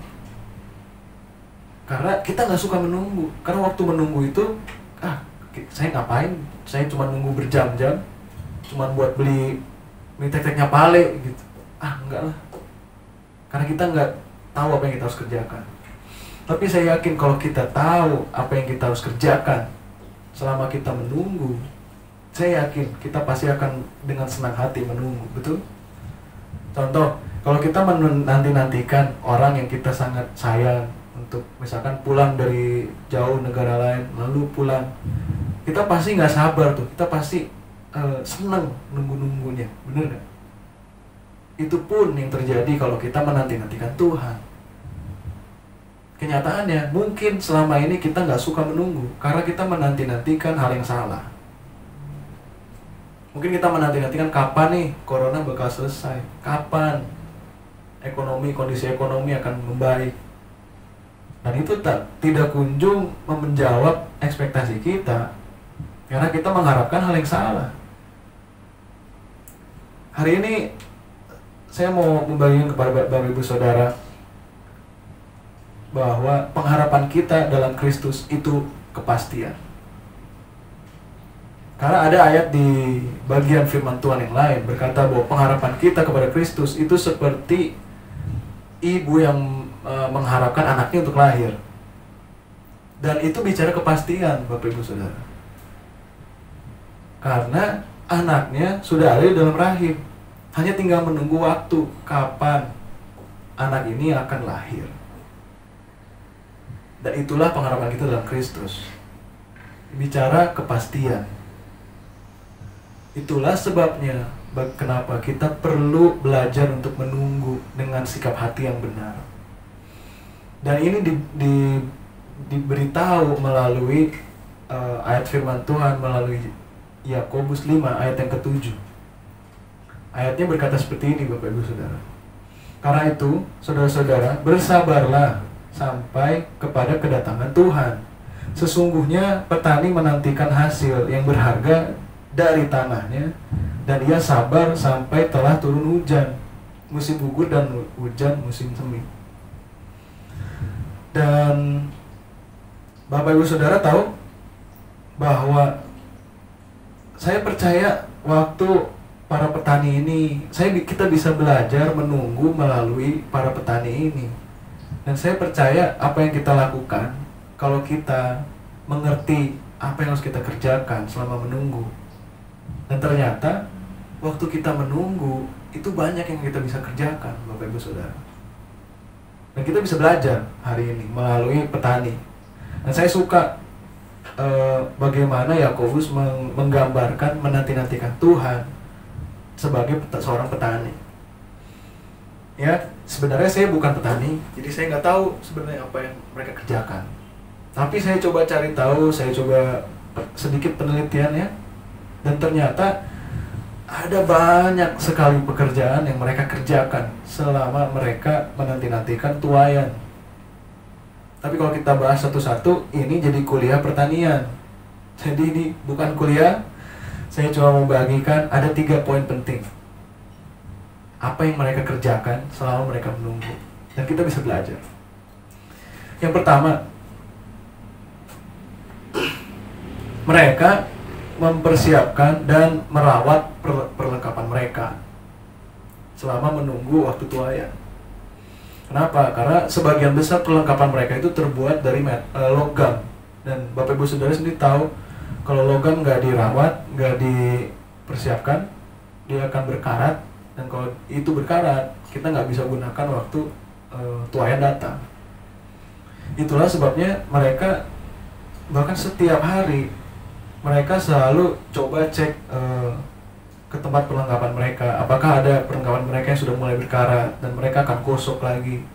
[SPEAKER 3] Karena kita nggak suka menunggu. Karena waktu menunggu itu, saya ngapain? Saya cuma nunggu berjam-jam, cuma buat beli tek-teknya Pale gitu. Enggak lah. Karena kita nggak tahu apa yang kita harus kerjakan. Tapi saya yakin kalau kita tahu apa yang kita harus kerjakan selama kita menunggu, saya yakin kita pasti akan dengan senang hati menunggu, betul? Contoh, kalau kita menanti-nantikan orang yang kita sangat sayang untuk misalkan pulang dari jauh negara lain, lalu pulang, kita pasti nggak sabar tuh, kita pasti senang nunggu-nunggunya, bener nggak? Itu pun yang terjadi kalau kita menanti-nantikan Tuhan. Kenyataannya, mungkin selama ini kita nggak suka menunggu karena kita menanti-nantikan hal yang salah. Mungkin kita menanti-nantikan kapan nih corona bakal selesai, kapan kondisi ekonomi akan membaik. Dan itu tidak kunjung menjawab ekspektasi kita karena kita mengharapkan hal yang salah. Hari ini saya mau membagikan kepada Bapak Ibu Saudara bahwa pengharapan kita dalam Kristus itu kepastian. Karena ada ayat di bagian firman Tuhan yang lain berkata bahwa pengharapan kita kepada Kristus itu seperti ibu yang mengharapkan anaknya untuk lahir. Dan itu bicara kepastian, Bapak Ibu Saudara. Karena anaknya sudah ada di dalam rahim. Hanya tinggal menunggu waktu kapan anak ini akan lahir. Dan itulah pengharapan kita dalam Kristus. Bicara kepastian. Itulah sebabnya kenapa kita perlu belajar untuk menunggu dengan sikap hati yang benar. Dan ini diberitahu melalui ayat firman Tuhan, melalui Yakobus 5 ayat yang ke-7. Ayatnya berkata seperti ini, Bapak Ibu Saudara. Karena itu, saudara-saudara, bersabarlah sampai kepada kedatangan Tuhan. Sesungguhnya petani menantikan hasil yang berharga dari tanahnya, dan ia sabar sampai telah turun hujan, musim gugur dan hujan musim semi. Dan Bapak Ibu Saudara tahu bahwa saya percaya waktu para petani ini, kita bisa belajar menunggu melalui para petani ini. Dan saya percaya apa yang kita lakukan, kalau kita mengerti apa yang harus kita kerjakan selama menunggu. Dan ternyata, waktu kita menunggu, itu banyak yang kita bisa kerjakan, Bapak Ibu Saudara. Dan kita bisa belajar hari ini melalui petani. Dan saya suka bagaimana Yakobus menggambarkan menanti-nantikan Tuhan sebagai seorang petani. ya sebenarnya saya bukan petani, jadi saya nggak tahu sebenarnya apa yang mereka kerjakan. Tapi saya coba cari tahu, saya coba sedikit penelitian ya, dan ternyata ada banyak sekali pekerjaan yang mereka kerjakan selama mereka menanti-nantikan tuayan. Tapi kalau kita bahas satu-satu, ini jadi kuliah pertanian. Jadi ini bukan kuliah, saya cuma membagikan ada 3 poin penting. Apa yang mereka kerjakan selama mereka menunggu, dan kita bisa belajar. Yang pertama, mereka mempersiapkan dan merawat perlengkapan mereka selama menunggu waktu tuayan. Kenapa? Karena sebagian besar perlengkapan mereka itu terbuat dari logam, dan Bapak Ibu Saudara sendiri tahu kalau logam nggak dirawat, nggak dipersiapkan, dia akan berkarat, dan kalau itu berkarat kita nggak bisa gunakan waktu tuayan datang. Itulah sebabnya mereka bahkan setiap hari mereka selalu coba cek ke tempat perlengkapan mereka, apakah ada perlengkapan mereka yang sudah mulai berkarat, dan mereka akan gosok lagi.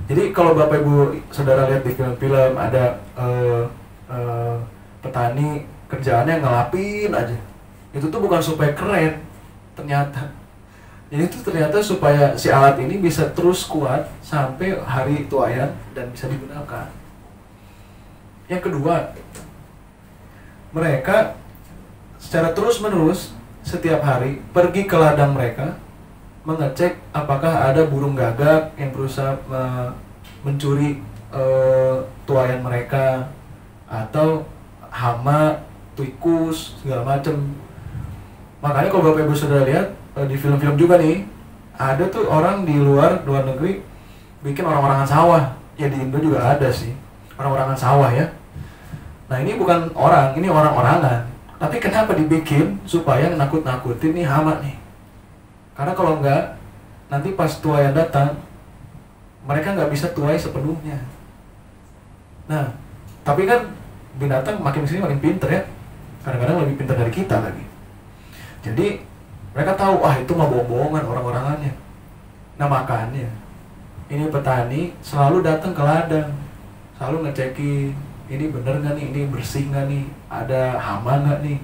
[SPEAKER 3] Jadi kalau Bapak Ibu Saudara lihat di film-film ada petani kerjaannya ngelapin aja, itu tuh bukan supaya keren ternyata. Jadi itu ternyata supaya si alat ini bisa terus kuat sampai hari tuayan dan bisa digunakan. Yang kedua, mereka secara terus-menerus setiap hari pergi ke ladang mereka, mengecek apakah ada burung gagak yang berusaha mencuri tuayan mereka, atau hama, tikus, segala macam. Makanya kalau Bapak Ibu Saudara lihat di film-film juga nih, ada tuh orang di luar negeri bikin orang-orangan sawah. Ya di Indo juga ada sih orang-orangan sawah ya. Nah ini bukan orang, ini orang-orangan. Tapi kenapa dibikin? Supaya nakut-nakutin nih hama nih. Karena kalau enggak, nanti pas tuayan datang, mereka nggak bisa tuai sepenuhnya. Nah, tapi kan binatang makin kesini makin pinter ya. Kadang-kadang lebih pintar dari kita lagi. Jadi mereka tahu, itu mah bohong-bohongan orang-orangannya. Nah makanya ini petani selalu datang ke ladang, selalu ngecekin ini bener nggak nih, ini bersih nggak nih, ada hama nggak nih.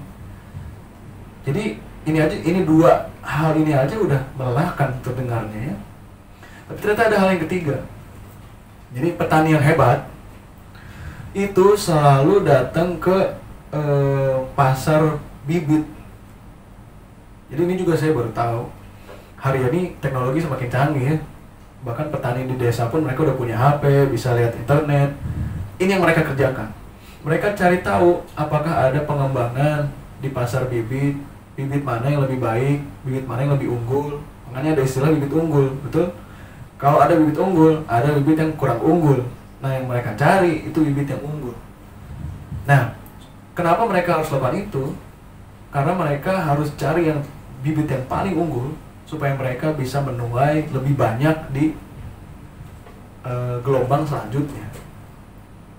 [SPEAKER 3] Jadi ini 2 hal ini aja udah melelahkan terdengarnya ya. Tapi ternyata ada hal yang ketiga. Jadi petani yang hebat itu selalu datang ke pasar bibit. Jadi ini juga saya baru tahu, hari ini teknologi semakin canggih ya. Bahkan petani di desa pun mereka udah punya HP, bisa lihat internet. Ini yang mereka kerjakan. Mereka cari tahu apakah ada pengembangan di pasar bibit, bibit mana yang lebih baik, bibit mana yang lebih unggul. Makanya ada istilah bibit unggul, betul? Kalau ada bibit unggul, ada bibit yang kurang unggul. Nah yang mereka cari itu bibit yang unggul. Nah, kenapa mereka harus lakukan itu? Karena mereka harus cari yang bibit yang paling unggul supaya mereka bisa menuai lebih banyak di gelombang selanjutnya.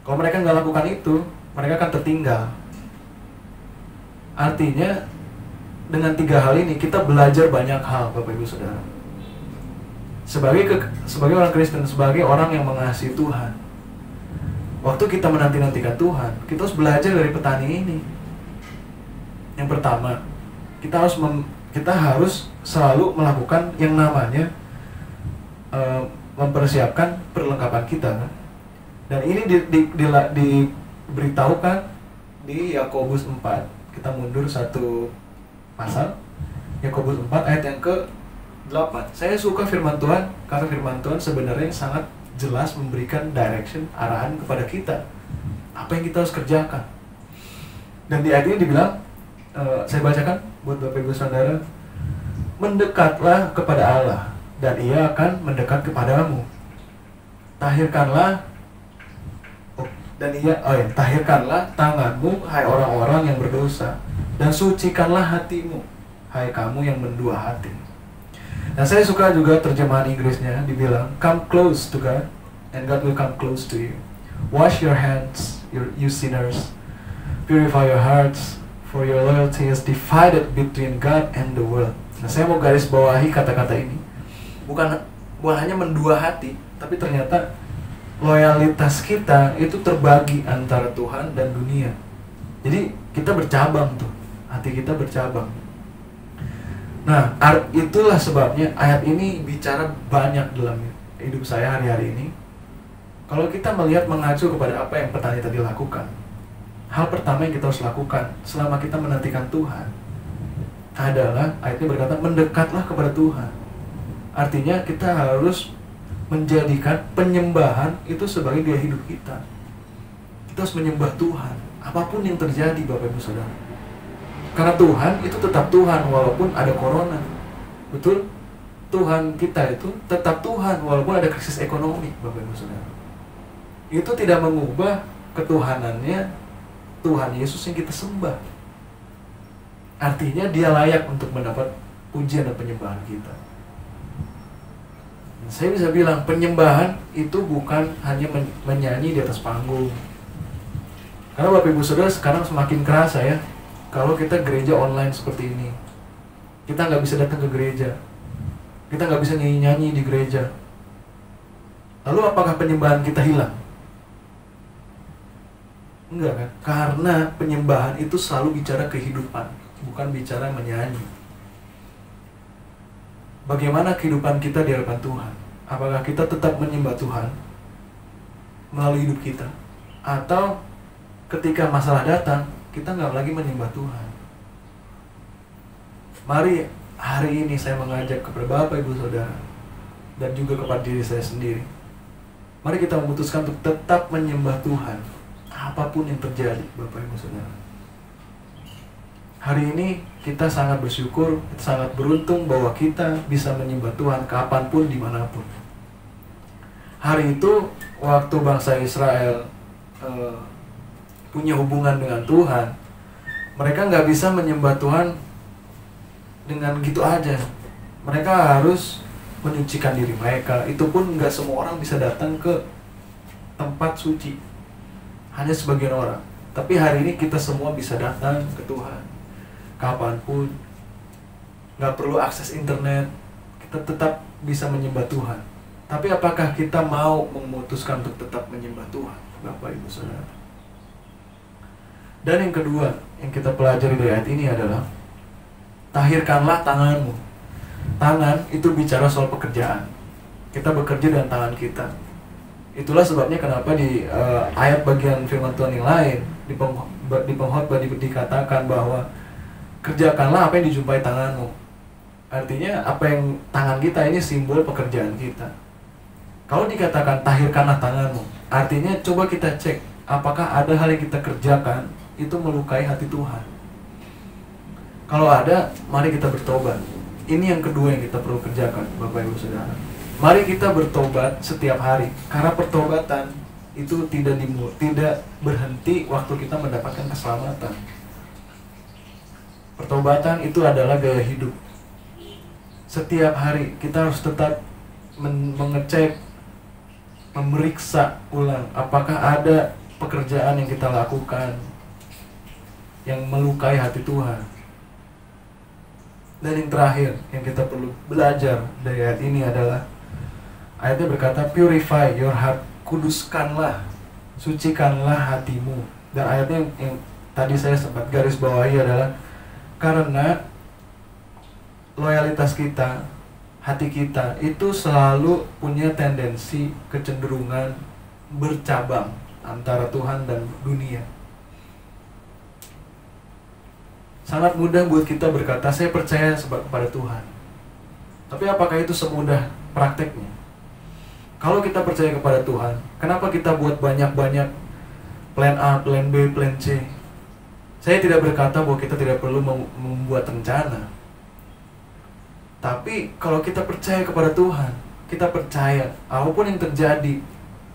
[SPEAKER 3] Kalau mereka nggak lakukan itu, mereka akan tertinggal. Artinya dengan 3 hal ini kita belajar banyak hal, Bapak Ibu Saudara. Sebagai orang Kristen, sebagai orang yang mengasihi Tuhan, waktu kita menanti-nantikan Tuhan, kita harus belajar dari petani ini. Yang pertama, kita harus selalu melakukan yang namanya mempersiapkan perlengkapan kita kan? Dan ini diberitahukan di Yakobus 4. Kita mundur 1 pasal, Yakobus 4 ayat yang ke-8. Saya suka firman Tuhan karena firman Tuhan sebenarnya sangat jelas memberikan direction, arahan kepada kita apa yang kita harus kerjakan. Dan di ayat ini dibilang, saya bacakan buat Bapak Ibu Saudara, mendekatlah kepada Allah dan Ia akan mendekat kepadamu. Tahirkanlah tanganmu, hai orang-orang yang berdosa, dan sucikanlah hatimu, hai kamu yang mendua hati. Dan saya suka juga terjemahan Inggrisnya, dibilang, come close to God, and God will come close to you. Wash your hands, you sinners. Purify your hearts, for your loyalty is divided between God and the world. Nah, saya mau garis bawahi kata-kata ini. bukan hanya mendua hati, tapi ternyata loyalitas kita itu terbagi antara Tuhan dan dunia. Jadi kita bercabang tuh, hati kita bercabang. Nah, itulah sebabnya ayat ini bicara banyak dalam hidup saya hari-hari ini. Kalau kita melihat mengacu kepada apa yang petani tadi lakukan, hal pertama yang kita harus lakukan selama kita menantikan Tuhan adalah, ayat ini berkata, mendekatlah kepada Tuhan. Artinya kita harus menjadikan penyembahan itu sebagai gaya hidup kita. Kita harus menyembah Tuhan, apapun yang terjadi Bapak Ibu Saudara. Karena Tuhan itu tetap Tuhan walaupun ada corona. Betul? Tuhan kita itu tetap Tuhan walaupun ada krisis ekonomi, Bapak Ibu Saudara. Itu tidak mengubah ketuhanannya Tuhan Yesus yang kita sembah. Artinya dia layak untuk mendapat pujian dan penyembahan kita. Saya bisa bilang penyembahan itu bukan hanya menyanyi di atas panggung. Karena Bapak Ibu Saudara sekarang semakin kerasa ya, kalau kita gereja online seperti ini, kita nggak bisa datang ke gereja, kita nggak bisa nyanyi-nyanyi di gereja. Lalu apakah penyembahan kita hilang? Enggak kan? Karena penyembahan itu selalu bicara kehidupan, bukan bicara menyanyi. Bagaimana kehidupan kita di hadapan Tuhan? Apakah kita tetap menyembah Tuhan melalui hidup kita? Atau ketika masalah datang, kita nggak lagi menyembah Tuhan? Mari hari ini saya mengajak kepada Bapak Ibu Saudara dan juga kepada diri saya sendiri. Mari kita memutuskan untuk tetap menyembah Tuhan apapun yang terjadi, Bapak Ibu Saudara. Hari ini kita sangat bersyukur, kita sangat beruntung bahwa kita bisa menyembah Tuhan kapanpun, dimanapun. Hari itu waktu bangsa Israel punya hubungan dengan Tuhan, mereka nggak bisa menyembah Tuhan dengan gitu aja. Mereka harus menyucikan diri mereka. Itu pun nggak semua orang bisa datang ke tempat suci, hanya sebagian orang. Tapi hari ini kita semua bisa datang ke Tuhan kapanpun, nggak perlu akses internet, kita tetap bisa menyembah Tuhan. Tapi apakah kita mau memutuskan untuk tetap menyembah Tuhan, Bapak Ibu Saudara? Dan yang kedua yang kita pelajari dari ayat ini adalah tahirkanlah tanganmu. Tangan itu bicara soal pekerjaan. Kita bekerja dengan tangan kita. Itulah sebabnya kenapa di ayat bagian firman Tuhan yang lain di pengkhotbah dikatakan bahwa kerjakanlah apa yang dijumpai tanganmu. Artinya apa yang tangan kita ini simbol pekerjaan kita. Kalau dikatakan tahirkanlah tanganmu, artinya coba kita cek apakah ada hal yang kita kerjakan itu melukai hati Tuhan. Kalau ada, mari kita bertobat. Ini yang kedua yang kita perlu kerjakan, Bapak Ibu Saudara. Mari kita bertobat setiap hari, karena pertobatan itu tidak berhenti waktu kita mendapatkan keselamatan. Pertobatan itu adalah gaya hidup. Setiap hari kita harus tetap mengecek, memeriksa ulang apakah ada pekerjaan yang kita lakukan yang melukai hati Tuhan. Dan yang terakhir yang kita perlu belajar dari ayat ini adalah, ayatnya berkata, purify your heart, kuduskanlah, sucikanlah hatimu. Dan ayatnya yang tadi saya sempat garis bawahi adalah, karena loyalitas kita, hati kita itu selalu punya tendensi kecenderungan bercabang antara Tuhan dan dunia. Sangat mudah buat kita berkata, saya percaya kepada Tuhan. Tapi apakah itu semudah prakteknya? Kalau kita percaya kepada Tuhan, kenapa kita buat banyak-banyak plan A, plan B, plan C? Saya tidak berkata bahwa kita tidak perlu membuat rencana. Tapi kalau kita percaya kepada Tuhan, kita percaya apapun yang terjadi,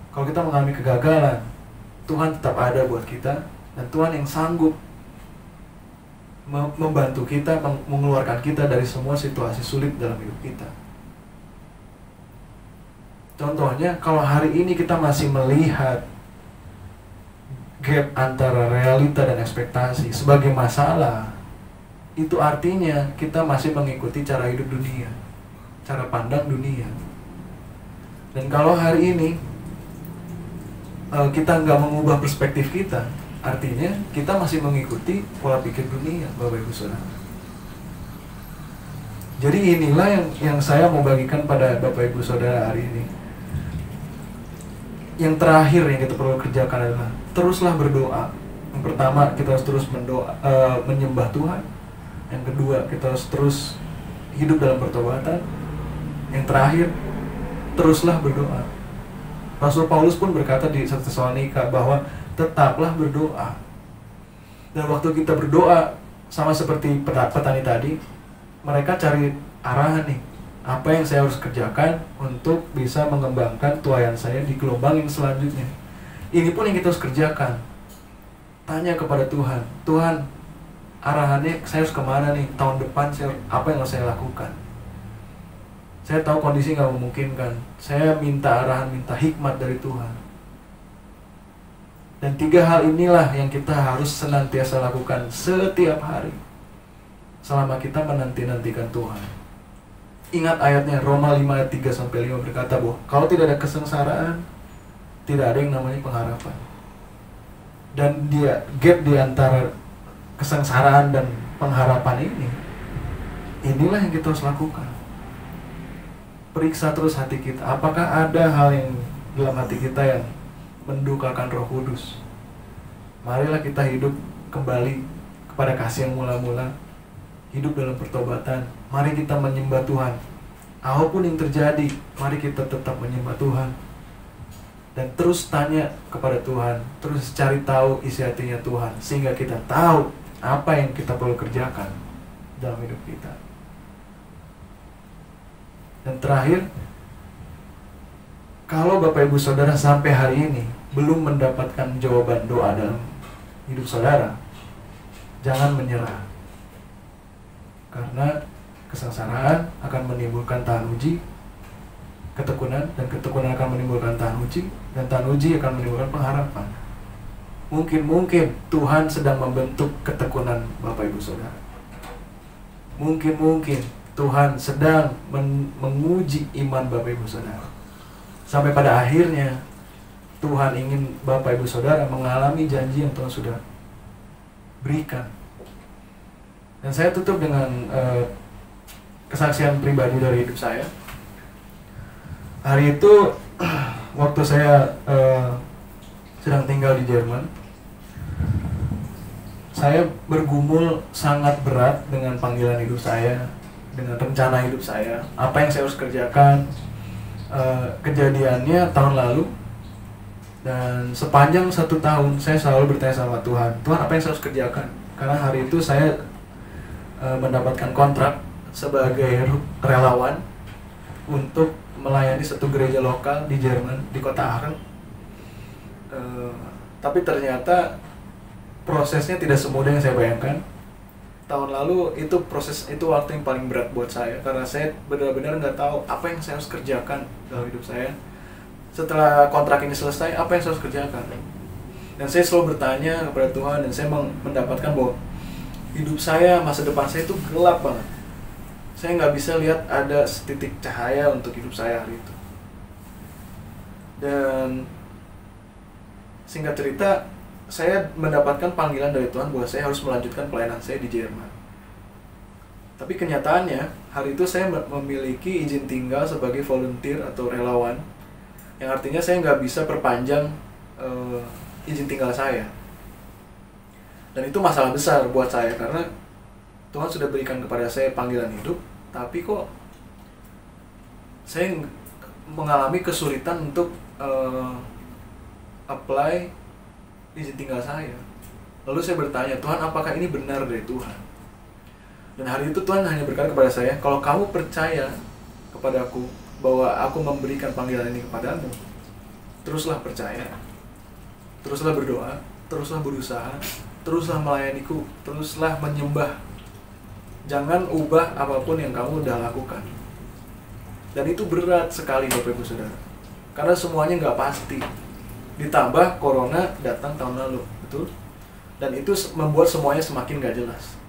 [SPEAKER 3] kalau kita mengalami kegagalan, Tuhan tetap ada buat kita, dan Tuhan yang sanggup membantu kita, mengeluarkan kita dari semua situasi sulit dalam hidup kita. Contohnya, kalau hari ini kita masih melihat gap antara realita dan ekspektasi sebagai masalah, itu artinya kita masih mengikuti cara hidup dunia, cara pandang dunia. Dan kalau hari ini kita nggak mengubah perspektif kita, artinya kita masih mengikuti pola pikir dunia, Bapak Ibu Saudara. Jadi inilah yang saya mau bagikan pada Bapak Ibu Saudara hari ini. Yang terakhir yang kita perlu kerjakan adalah teruslah berdoa. Yang pertama, kita harus terus menyembah Tuhan. Yang kedua, kita harus terus hidup dalam pertobatan. Yang terakhir, teruslah berdoa. Rasul Paulus pun berkata di 1 Tesalonika bahwa tetaplah berdoa. Dan waktu kita berdoa, sama seperti petani tadi, mereka cari arahan nih. Apa yang saya harus kerjakan untuk bisa mengembangkan tuayan saya di gelombang yang selanjutnya. Ini pun yang kita harus kerjakan. Tanya kepada Tuhan, Tuhan, arahannya saya harus kemana nih? Tahun depan apa yang harus saya lakukan? Saya tahu kondisi nggak memungkinkan. Saya minta arahan, minta hikmat dari Tuhan. Dan 3 hal inilah yang kita harus senantiasa lakukan setiap hari selama kita menanti-nantikan Tuhan. Ingat ayatnya, Roma 5 ayat 3-5 berkata bahwa kalau tidak ada kesengsaraan, tidak ada yang namanya pengharapan. Dan gap di antara kesengsaraan dan pengharapan inilah yang kita harus lakukan. Periksa terus hati kita, apakah ada hal yang dalam hati kita yang mendukakan Roh Kudus. Marilah kita hidup kembali kepada kasih yang mula-mula, hidup dalam pertobatan. Mari kita menyembah Tuhan. Apapun yang terjadi, mari kita tetap menyembah Tuhan. Dan terus tanya kepada Tuhan, terus cari tahu isi hatinya Tuhan, sehingga kita tahu apa yang kita perlu kerjakan dalam hidup kita. Dan terakhir, kalau Bapak Ibu Saudara sampai hari ini belum mendapatkan jawaban doa dalam hidup saudara, jangan menyerah. Karena kesengsaraan akan menimbulkan tahan uji, ketekunan, dan ketekunan akan menimbulkan tahan uji, dan tahan uji akan menimbulkan pengharapan. Mungkin Tuhan sedang membentuk ketekunan Bapak Ibu Saudara. Mungkin Tuhan sedang menguji iman Bapak Ibu Saudara. Sampai pada akhirnya Tuhan ingin Bapak Ibu Saudara mengalami janji yang Tuhan sudah berikan. Dan saya tutup dengan kesaksian pribadi dari hidup saya. Hari itu waktu saya sedang tinggal di Jerman, saya bergumul sangat berat dengan panggilan hidup saya, dengan rencana hidup saya, apa yang saya harus kerjakan. Kejadiannya tahun lalu, dan sepanjang 1 tahun saya selalu bertanya sama Tuhan, Tuhan, apa yang saya harus kerjakan? Karena hari itu saya mendapatkan kontrak sebagai relawan untuk melayani satu gereja lokal di Jerman, di kota Aachen. Tapi ternyata prosesnya tidak semudah yang saya bayangkan. Tahun lalu proses itu waktu yang paling berat buat saya, karena saya benar-benar nggak tahu apa yang saya harus kerjakan dalam hidup saya. Setelah kontrak ini selesai, apa yang saya harus kerjakan? Dan saya selalu bertanya kepada Tuhan, dan saya mendapatkan bahwa hidup saya, masa depan saya itu gelap banget. Saya nggak bisa lihat ada setitik cahaya untuk hidup saya hari itu. Dan singkat cerita, saya mendapatkan panggilan dari Tuhan bahwa saya harus melanjutkan pelayanan saya di Jerman. Tapi kenyataannya, hari itu saya memiliki izin tinggal sebagai volunteer atau relawan, yang artinya saya nggak bisa perpanjang izin tinggal saya. Dan itu masalah besar buat saya, karena Tuhan sudah berikan kepada saya panggilan hidup, tapi kok saya mengalami kesulitan untuk apply izin tinggal saya. Lalu saya bertanya, Tuhan, apakah ini benar dari Tuhan? Dan hari itu Tuhan hanya berkata kepada saya, kalau kamu percaya kepadaku bahwa aku memberikan panggilan ini kepadamu, teruslah percaya, teruslah berdoa, teruslah berusaha, teruslah melayaniku, teruslah menyembah. Jangan ubah apapun yang kamu udah lakukan. Dan itu berat sekali Bapak Ibu Saudara, karena semuanya nggak pasti. Ditambah corona datang tahun lalu, betul? Dan itu membuat semuanya semakin gak jelas.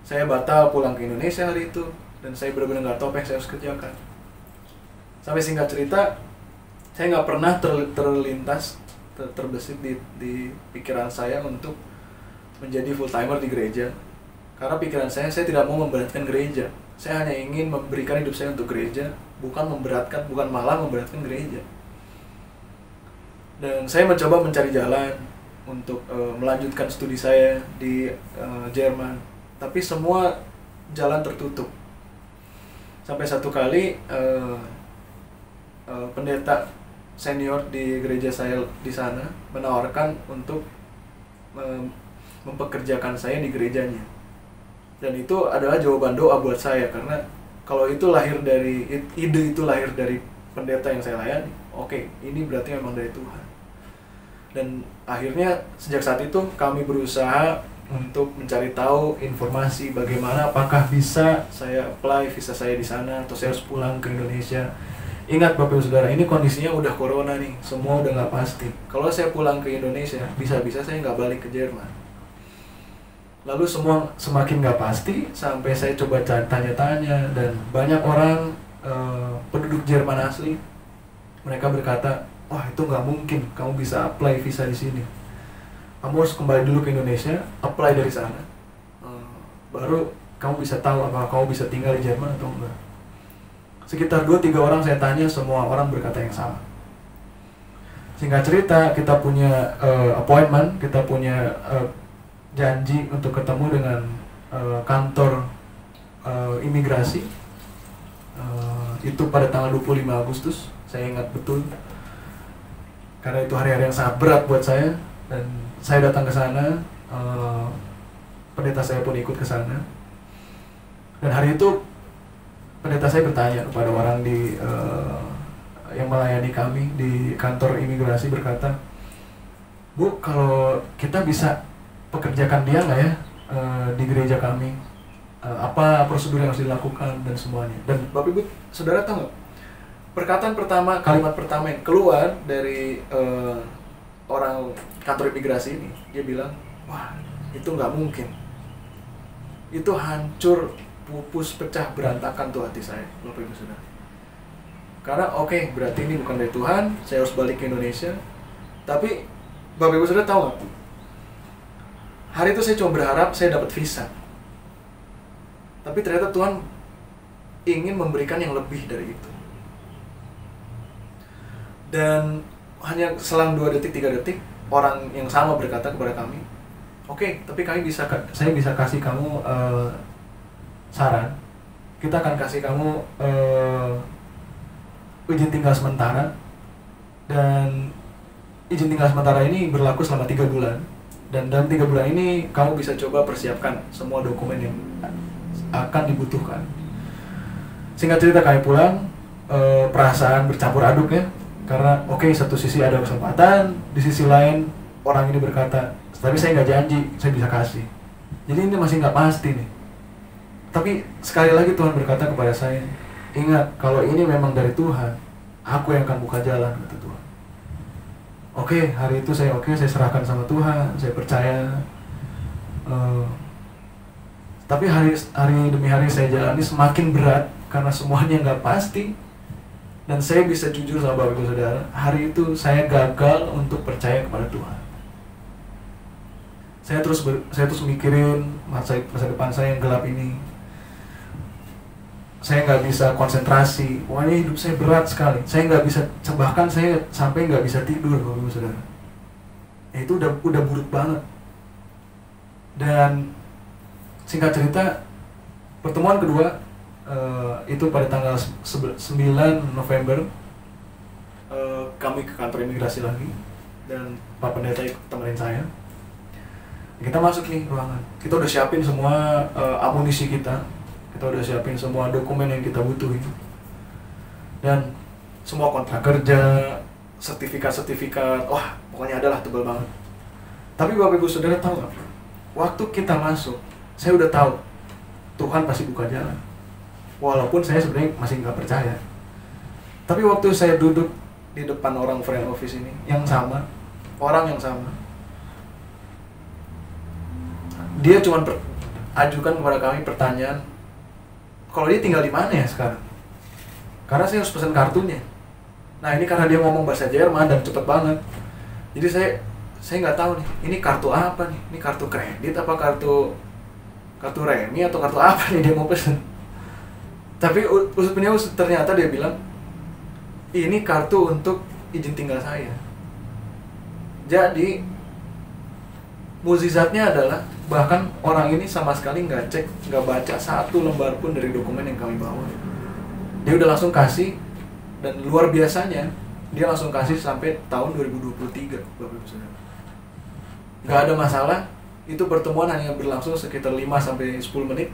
[SPEAKER 3] Saya batal pulang ke Indonesia hari itu, dan saya benar-benar gak tahu apa yang saya harus kerjakan. Sampai singkat cerita, saya nggak pernah terlintas terbesit di pikiran saya untuk menjadi full timer di gereja. Karena pikiran saya tidak mau memberatkan gereja. Saya hanya ingin memberikan hidup saya untuk gereja, bukan malah memberatkan gereja. Dan saya mencoba mencari jalan untuk melanjutkan studi saya di Jerman, tapi semua jalan tertutup. Sampai satu kali pendeta senior di gereja saya di sana menawarkan untuk mempekerjakan saya di gerejanya. Dan itu adalah jawaban doa buat saya, karena kalau ide itu lahir dari pendeta yang saya layani, oke, ini berarti memang dari Tuhan. Dan akhirnya sejak saat itu kami berusaha untuk mencari tahu informasi bagaimana, apakah bisa saya apply visa saya di sana atau saya harus pulang ke Indonesia. Ingat Bapak Ibu Saudara, ini kondisinya udah corona nih, semua udah nggak pasti. Kalau saya pulang ke Indonesia, bisa-bisa saya nggak balik ke Jerman. Lalu semua semakin nggak pasti, sampai saya coba tanya-tanya, dan banyak orang penduduk Jerman asli, mereka berkata, wah itu nggak mungkin, kamu bisa apply visa di sini. Kamu harus kembali dulu ke Indonesia, apply dari sana, baru kamu bisa tahu apakah kamu bisa tinggal di Jerman atau enggak. Sekitar 2-3 orang saya tanya, semua orang berkata yang sama. Singkat cerita, kita punya appointment, kita punya janji untuk ketemu dengan kantor imigrasi. Itu pada tanggal 25 Agustus, saya ingat betul. Karena itu hari-hari yang sangat berat buat saya, dan saya datang ke sana, pendeta saya pun ikut ke sana. Dan hari itu pendeta saya bertanya kepada orang yang melayani kami di kantor imigrasi, berkata, Bu, kalau kita bisa pekerjakan dia nggak ya di gereja kami? Apa prosedur yang harus dilakukan dan semuanya? Dan Bapak Ibu Saudara tahu nggak? Perkataan pertama, kalimat pertama yang keluar dari orang kantor imigrasi ini, dia bilang, wah itu nggak mungkin. Itu hancur, pupus, pecah, berantakan tuh hati saya, Bapak Ibu Saudara. Karena oke, berarti ini bukan dari Tuhan, saya harus balik ke Indonesia. Tapi Bapak Ibu Saudara tahu nggak? Hari itu saya cuma berharap saya dapat visa. Tapi ternyata Tuhan ingin memberikan yang lebih dari itu. Dan hanya selang 2 detik, 3 detik, orang yang sama berkata kepada kami, oke, tapi saya bisa kasih kamu saran. Kita akan kasih kamu izin tinggal sementara, dan izin tinggal sementara ini berlaku selama 3 bulan. Dan dalam 3 bulan ini kamu bisa coba persiapkan semua dokumen yang akan dibutuhkan. Singkat cerita, kami pulang, perasaan bercampur aduk ya. Karena oke, satu sisi ada kesempatan, di sisi lain orang ini berkata, tapi saya nggak janji saya bisa kasih. Jadi ini masih nggak pasti nih. Tapi sekali lagi Tuhan berkata kepada saya, ingat, kalau ini memang dari Tuhan, aku yang akan buka jalan, kata Tuhan. Oke, hari itu saya serahkan sama Tuhan, saya percaya. Tapi hari demi hari saya jalani semakin berat, karena semuanya nggak pasti. Dan saya bisa jujur sama Bapak Ibu Saudara, hari itu saya gagal untuk percaya kepada Tuhan. Saya terus mikirin masa depan saya yang gelap ini. Saya nggak bisa konsentrasi, pokoknya hidup saya berat sekali. Saya nggak bisa, bahkan saya sampai nggak bisa tidur, Bapak Ibu Saudara. Itu udah buruk banget. Dan singkat cerita, pertemuan kedua itu pada tanggal 9 November, kami ke kantor imigrasi lagi, dan Pak Pendeta ikut temenin saya. Kita masuk nih ruangan, kita udah siapin semua amunisi kita udah siapin semua dokumen yang kita butuhin, dan semua kontrak kerja, sertifikat, wah pokoknya adalah tebal banget. Tapi Bapak Ibu Saudara tahu nggak? Waktu kita masuk, saya udah tahu Tuhan pasti buka jalan. Walaupun saya sebenarnya masih nggak percaya. Tapi waktu saya duduk di depan orang front office ini, orang yang sama, dia cuma ajukan kepada kami pertanyaan, kalau dia tinggal di mana ya sekarang? karena saya harus pesan kartunya. Nah ini karena dia ngomong bahasa Jerman dan cepet banget, jadi saya nggak tahu nih, ini kartu apa nih, ini kartu kredit apa kartu remi atau kartu apa nih dia mau pesen. Tapi usut punya usut, ternyata dia bilang ini kartu untuk izin tinggal saya. Jadi mukjizatnya adalah bahkan orang ini sama sekali nggak cek, nggak baca satu lembar pun dari dokumen yang kami bawa. Dia udah langsung kasih, dan luar biasanya dia langsung kasih sampai tahun 2023, Bapak Ibu Saudara. Nggak ada masalah, itu pertemuan hanya berlangsung sekitar 5-10 menit.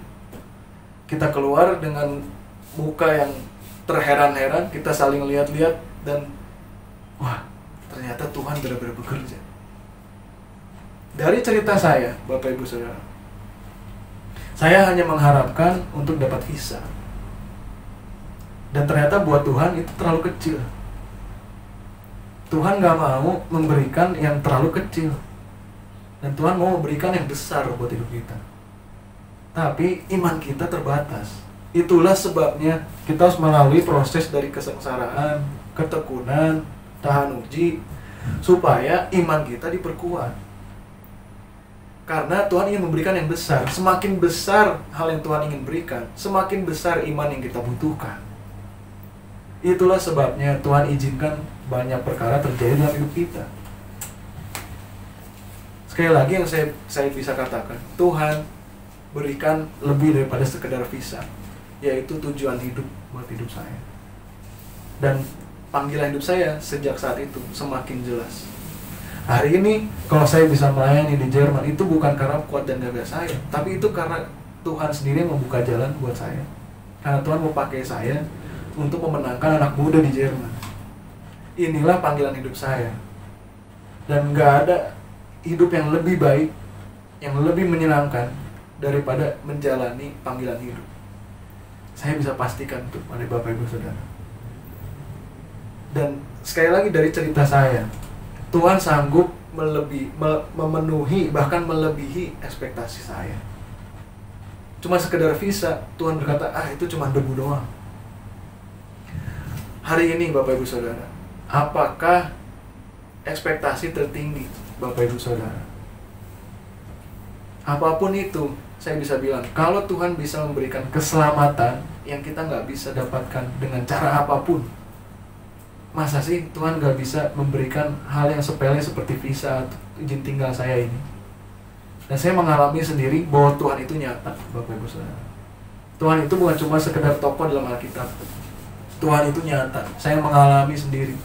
[SPEAKER 3] Kita keluar dengan muka yang terheran-heran, kita saling lihat-lihat, dan wah, ternyata Tuhan benar-benar bekerja. Dari cerita saya, Bapak Ibu Saudara, saya hanya mengharapkan untuk dapat visa. Dan ternyata buat Tuhan itu terlalu kecil. Tuhan gak mau memberikan yang terlalu kecil, dan Tuhan mau memberikan yang besar buat hidup kita. Tapi iman kita terbatas. Itulah sebabnya kita harus melalui proses dari kesengsaraan, ketekunan, tahan uji, supaya iman kita diperkuat. Karena Tuhan ingin memberikan yang besar. Semakin besar hal yang Tuhan ingin berikan, semakin besar iman yang kita butuhkan. Itulah sebabnya Tuhan izinkan banyak perkara terjadi dalam hidup kita. Sekali lagi yang saya bisa katakan, Tuhan berikan lebih daripada sekedar visa, yaitu tujuan hidup buat hidup saya. Dan panggilan hidup saya sejak saat itu semakin jelas. Hari ini kalau saya bisa melayani di Jerman, itu bukan karena kuat dan gagah saya, tapi itu karena Tuhan sendiri membuka jalan buat saya. Karena Tuhan mau pakai saya untuk memenangkan anak muda di Jerman. Inilah panggilan hidup saya. Dan gak ada hidup yang lebih baik, yang lebih menyenangkan daripada menjalani panggilan hidup. Saya bisa pastikan itu pada Bapak Ibu Saudara. Dan sekali lagi dari cerita saya, Tuhan sanggup memenuhi, bahkan melebihi ekspektasi saya. Cuma sekedar visa, Tuhan berkata, itu cuma debu doang. Hari ini Bapak Ibu Saudara, apakah ekspektasi tertinggi Bapak Ibu Saudara? Apapun itu, saya bisa bilang, kalau Tuhan bisa memberikan keselamatan yang kita nggak bisa dapatkan dengan cara apapun, masa sih Tuhan nggak bisa memberikan hal yang sepele seperti visa atau izin tinggal saya ini? Dan saya mengalami sendiri bahwa Tuhan itu nyata, Bapak Ibu Saudara. Tuhan itu bukan cuma sekedar tokoh dalam Alkitab. Tuhan itu nyata, saya mengalami sendiri.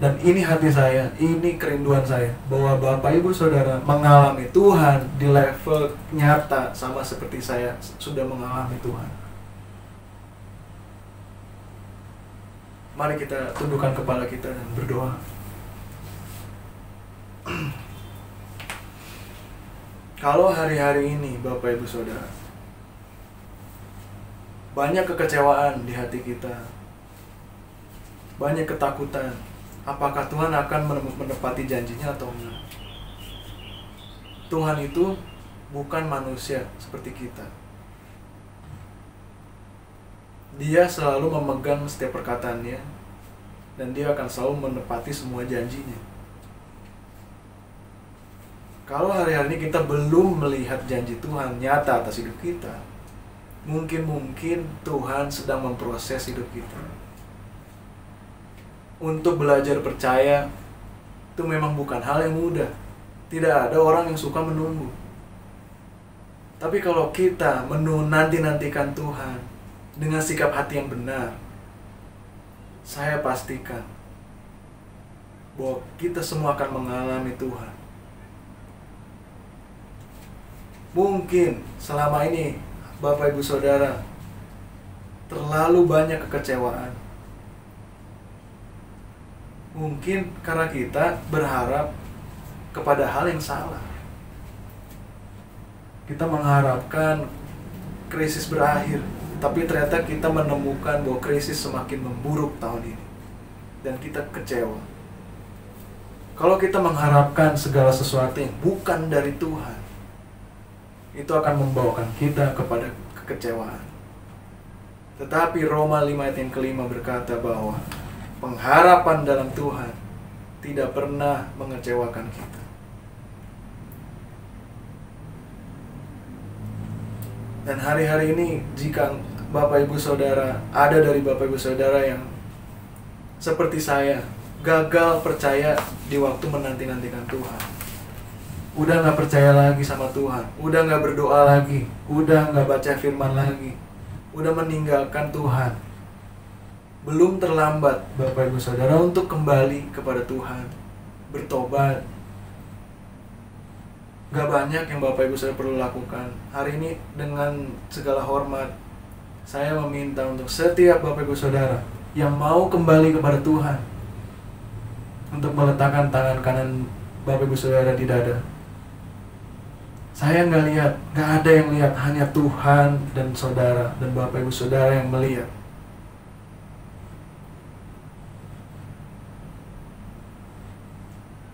[SPEAKER 3] Dan ini hati saya, ini kerinduan saya, bahwa Bapak Ibu Saudara mengalami Tuhan di level nyata sama seperti saya sudah mengalami Tuhan. Mari kita tundukkan kepala kita dan berdoa. Kalau hari-hari ini Bapak Ibu Saudara, banyak kekecewaan di hati kita, banyak ketakutan, apakah Tuhan akan menepati janjinya atau enggak? Tuhan itu bukan manusia seperti kita. Dia selalu memegang setiap perkataannya, dan dia akan selalu menepati semua janjinya. Kalau hari-hari ini kita belum melihat janji Tuhan nyata atas hidup kita, mungkin Tuhan sedang memproses hidup kita. Untuk belajar percaya itu memang bukan hal yang mudah. Tidak ada orang yang suka menunggu. Tapi kalau kita nantikan Tuhan dengan sikap hati yang benar, saya pastikan bahwa kita semua akan mengalami Tuhan. Mungkin selama ini Bapak Ibu Saudara terlalu banyak kekecewaan. Mungkin karena kita berharap kepada hal yang salah. Kita mengharapkan krisis berakhir, tapi ternyata kita menemukan bahwa krisis semakin memburuk tahun ini, dan kita kecewa. Kalau kita mengharapkan segala sesuatu yang bukan dari Tuhan, itu akan membawakan kita kepada kekecewaan. Tetapi Roma 5 ayat yang kelima berkata bahwa pengharapan dalam Tuhan tidak pernah mengecewakan kita. Dan hari-hari ini jika Bapak Ibu Saudara, ada dari Bapak Ibu Saudara yang seperti saya, gagal percaya di waktu menanti-nantikan Tuhan, udah gak percaya lagi sama Tuhan, udah gak berdoa lagi, udah gak baca firman lagi, udah meninggalkan Tuhan, belum terlambat Bapak Ibu Saudara untuk kembali kepada Tuhan, bertobat. Gak banyak yang Bapak Ibu Saudara perlu lakukan. Hari ini dengan segala hormat, saya meminta untuk setiap Bapak Ibu Saudara yang mau kembali kepada Tuhan, untuk meletakkan tangan kanan Bapak Ibu Saudara di dada. Saya gak ada yang lihat, hanya Tuhan dan Saudara dan Bapak Ibu Saudara yang melihat.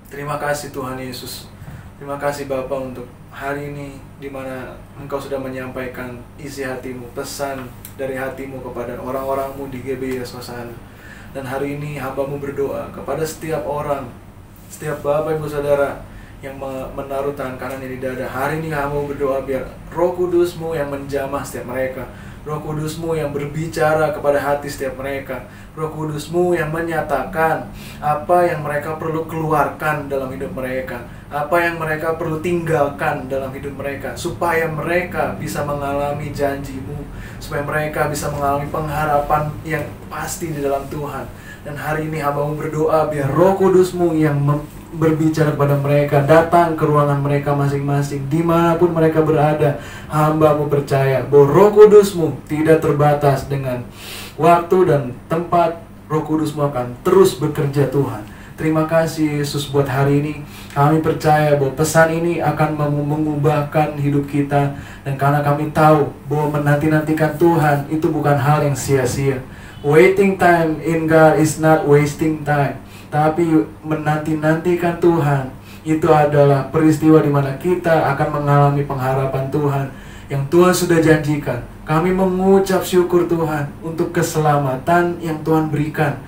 [SPEAKER 3] Terima kasih Tuhan Yesus. Terima kasih Bapa untuk hari ini di mana Engkau sudah menyampaikan isi hatimu, pesan dari hatimu kepada orang-orangmu di GBI Hosana. Dan hari ini hamba-Mu berdoa kepada setiap orang, setiap Bapak Ibu Saudara yang menaruh tangan kanannya di dada. Hari ini hamba-Mu berdoa biar Roh Kudus-Mu yang menjamah setiap mereka, Roh Kudus-Mu yang berbicara kepada hati setiap mereka, Roh Kudus-Mu yang menyatakan apa yang mereka perlu keluarkan dalam hidup mereka, apa yang mereka perlu tinggalkan dalam hidup mereka, supaya mereka bisa mengalami janji-Mu, supaya mereka bisa mengalami pengharapan yang pasti di dalam Tuhan. Dan hari ini hamba-Mu berdoa biar Roh Kudus-Mu yang berbicara kepada mereka, datang ke ruangan mereka masing-masing, dimanapun mereka berada. Hamba-Mu percaya bahwa Roh Kudus-Mu tidak terbatas dengan waktu dan tempat. Roh Kudus-Mu akan terus bekerja Tuhan. Terima kasih Yesus buat hari ini. Kami percaya bahwa pesan ini akan mengubahkan hidup kita. Dan karena kami tahu bahwa menanti-nantikan Tuhan itu bukan hal yang sia-sia. Waiting time in God is not wasting time. Tapi menanti-nantikan Tuhan itu adalah peristiwa di mana kita akan mengalami pengharapan Tuhan yang Tuhan sudah janjikan. Kami mengucap syukur Tuhan untuk keselamatan yang Tuhan berikan,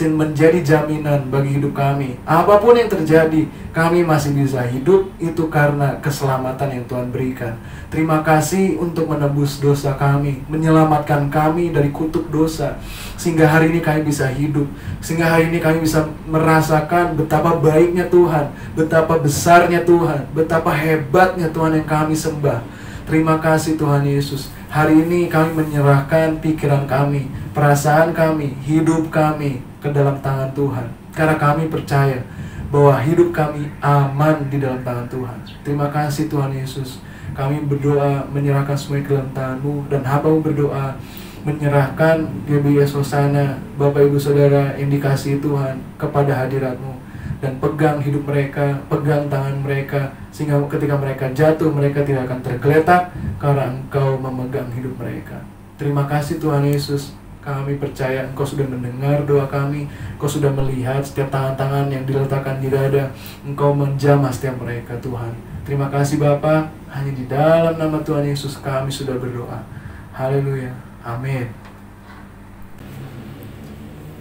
[SPEAKER 3] menjadi jaminan bagi hidup kami. Apapun yang terjadi, kami masih bisa hidup itu karena keselamatan yang Tuhan berikan. Terima kasih untuk menebus dosa kami, menyelamatkan kami dari kutuk dosa, sehingga hari ini kami bisa hidup, sehingga hari ini kami bisa merasakan betapa baiknya Tuhan, betapa besarnya Tuhan, betapa hebatnya Tuhan yang kami sembah. Terima kasih Tuhan Yesus. Hari ini kami menyerahkan pikiran kami, perasaan kami, hidup kami ke dalam tangan Tuhan. Karena kami percaya bahwa hidup kami aman di dalam tangan Tuhan. Terima kasih Tuhan Yesus. Kami berdoa menyerahkan semuanya ke dalam tangan-Mu, dan hamba-Mu berdoa menyerahkan GBI Hosana, Bapak Ibu Saudara yang dikasihi Tuhan, kepada hadirat-Mu. Dan pegang hidup mereka, pegang tangan mereka, sehingga ketika mereka jatuh, mereka tidak akan tergeletak karena Engkau memegang hidup mereka. Terima kasih Tuhan Yesus. Kami percaya Engkau sudah mendengar doa kami, Engkau sudah melihat setiap tangan-tangan yang diletakkan di dada, Engkau menjamah setiap mereka Tuhan. Terima kasih Bapa, hanya di dalam nama Tuhan Yesus kami sudah berdoa. Haleluya, amin.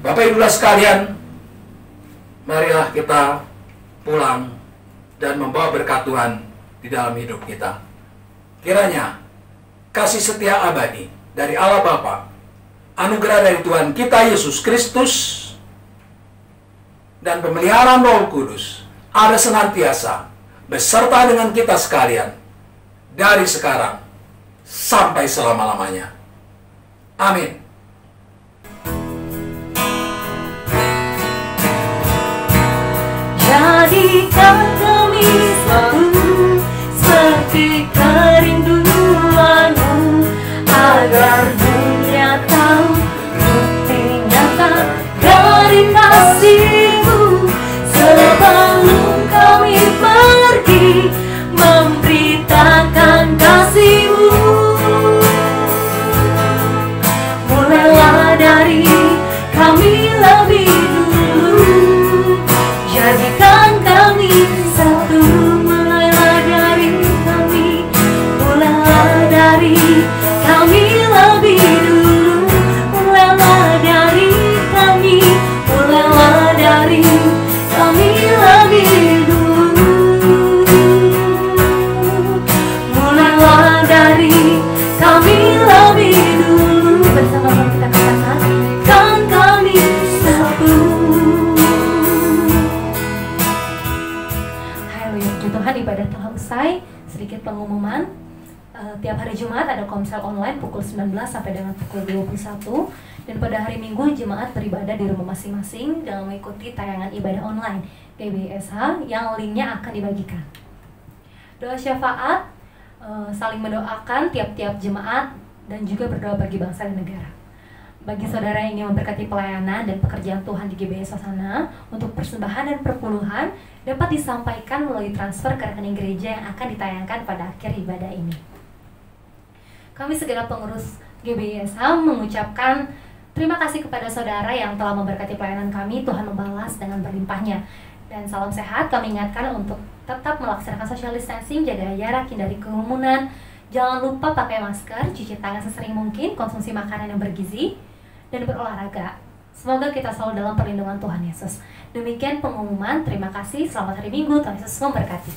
[SPEAKER 4] Bapak Ibu sekalian, marilah kita pulang dan membawa berkat Tuhan di dalam hidup kita. Kiranya kasih setia abadi dari Allah Bapa, anugerah dari Tuhan kita Yesus Kristus, dan pemeliharaan Roh Kudus ada senantiasa beserta dengan kita sekalian dari sekarang sampai selama-lamanya. Amin.
[SPEAKER 2] Jadikan kami satu seperti kerinduan-Mu, agar dunia tahu bukti nyata dari kasih-Mu. Sebelum kami pergi memberitakan kasih-Mu, mulailah dari kami lebih dulu. Jadikan kami satu, mulailah dari kami, mulailah dari kami lebih
[SPEAKER 1] selesai, sedikit pengumuman. Tiap hari Jumat ada komsel online pukul 19 sampai dengan pukul 21. Dan pada hari Minggu jemaat beribadah di rumah masing-masing dengan mengikuti tayangan ibadah online GBSH yang linknya akan dibagikan. Doa syafaat, saling mendoakan tiap-tiap jemaat dan juga berdoa bagi bangsa dan negara. Bagi saudara yang ingin memberkati pelayanan dan pekerjaan Tuhan di GBS Sasana untuk persembahan dan perpuluhan dapat disampaikan melalui transfer ke rekening gereja yang akan ditayangkan pada akhir ibadah ini. Kami segenap pengurus GBSH mengucapkan terima kasih kepada saudara yang telah memberkati pelayanan kami. Tuhan membalas dengan berlimpahnya. Dan salam sehat, kami ingatkan untuk tetap melaksanakan social distancing, jaga jarak, hindari kerumunan. Jangan lupa pakai masker, cuci tangan sesering mungkin, konsumsi makanan yang bergizi, dan berolahraga. Semoga kita selalu dalam perlindungan Tuhan Yesus. Demikian pengumuman, terima kasih, selamat hari Minggu, Tuhan Yesus memberkati.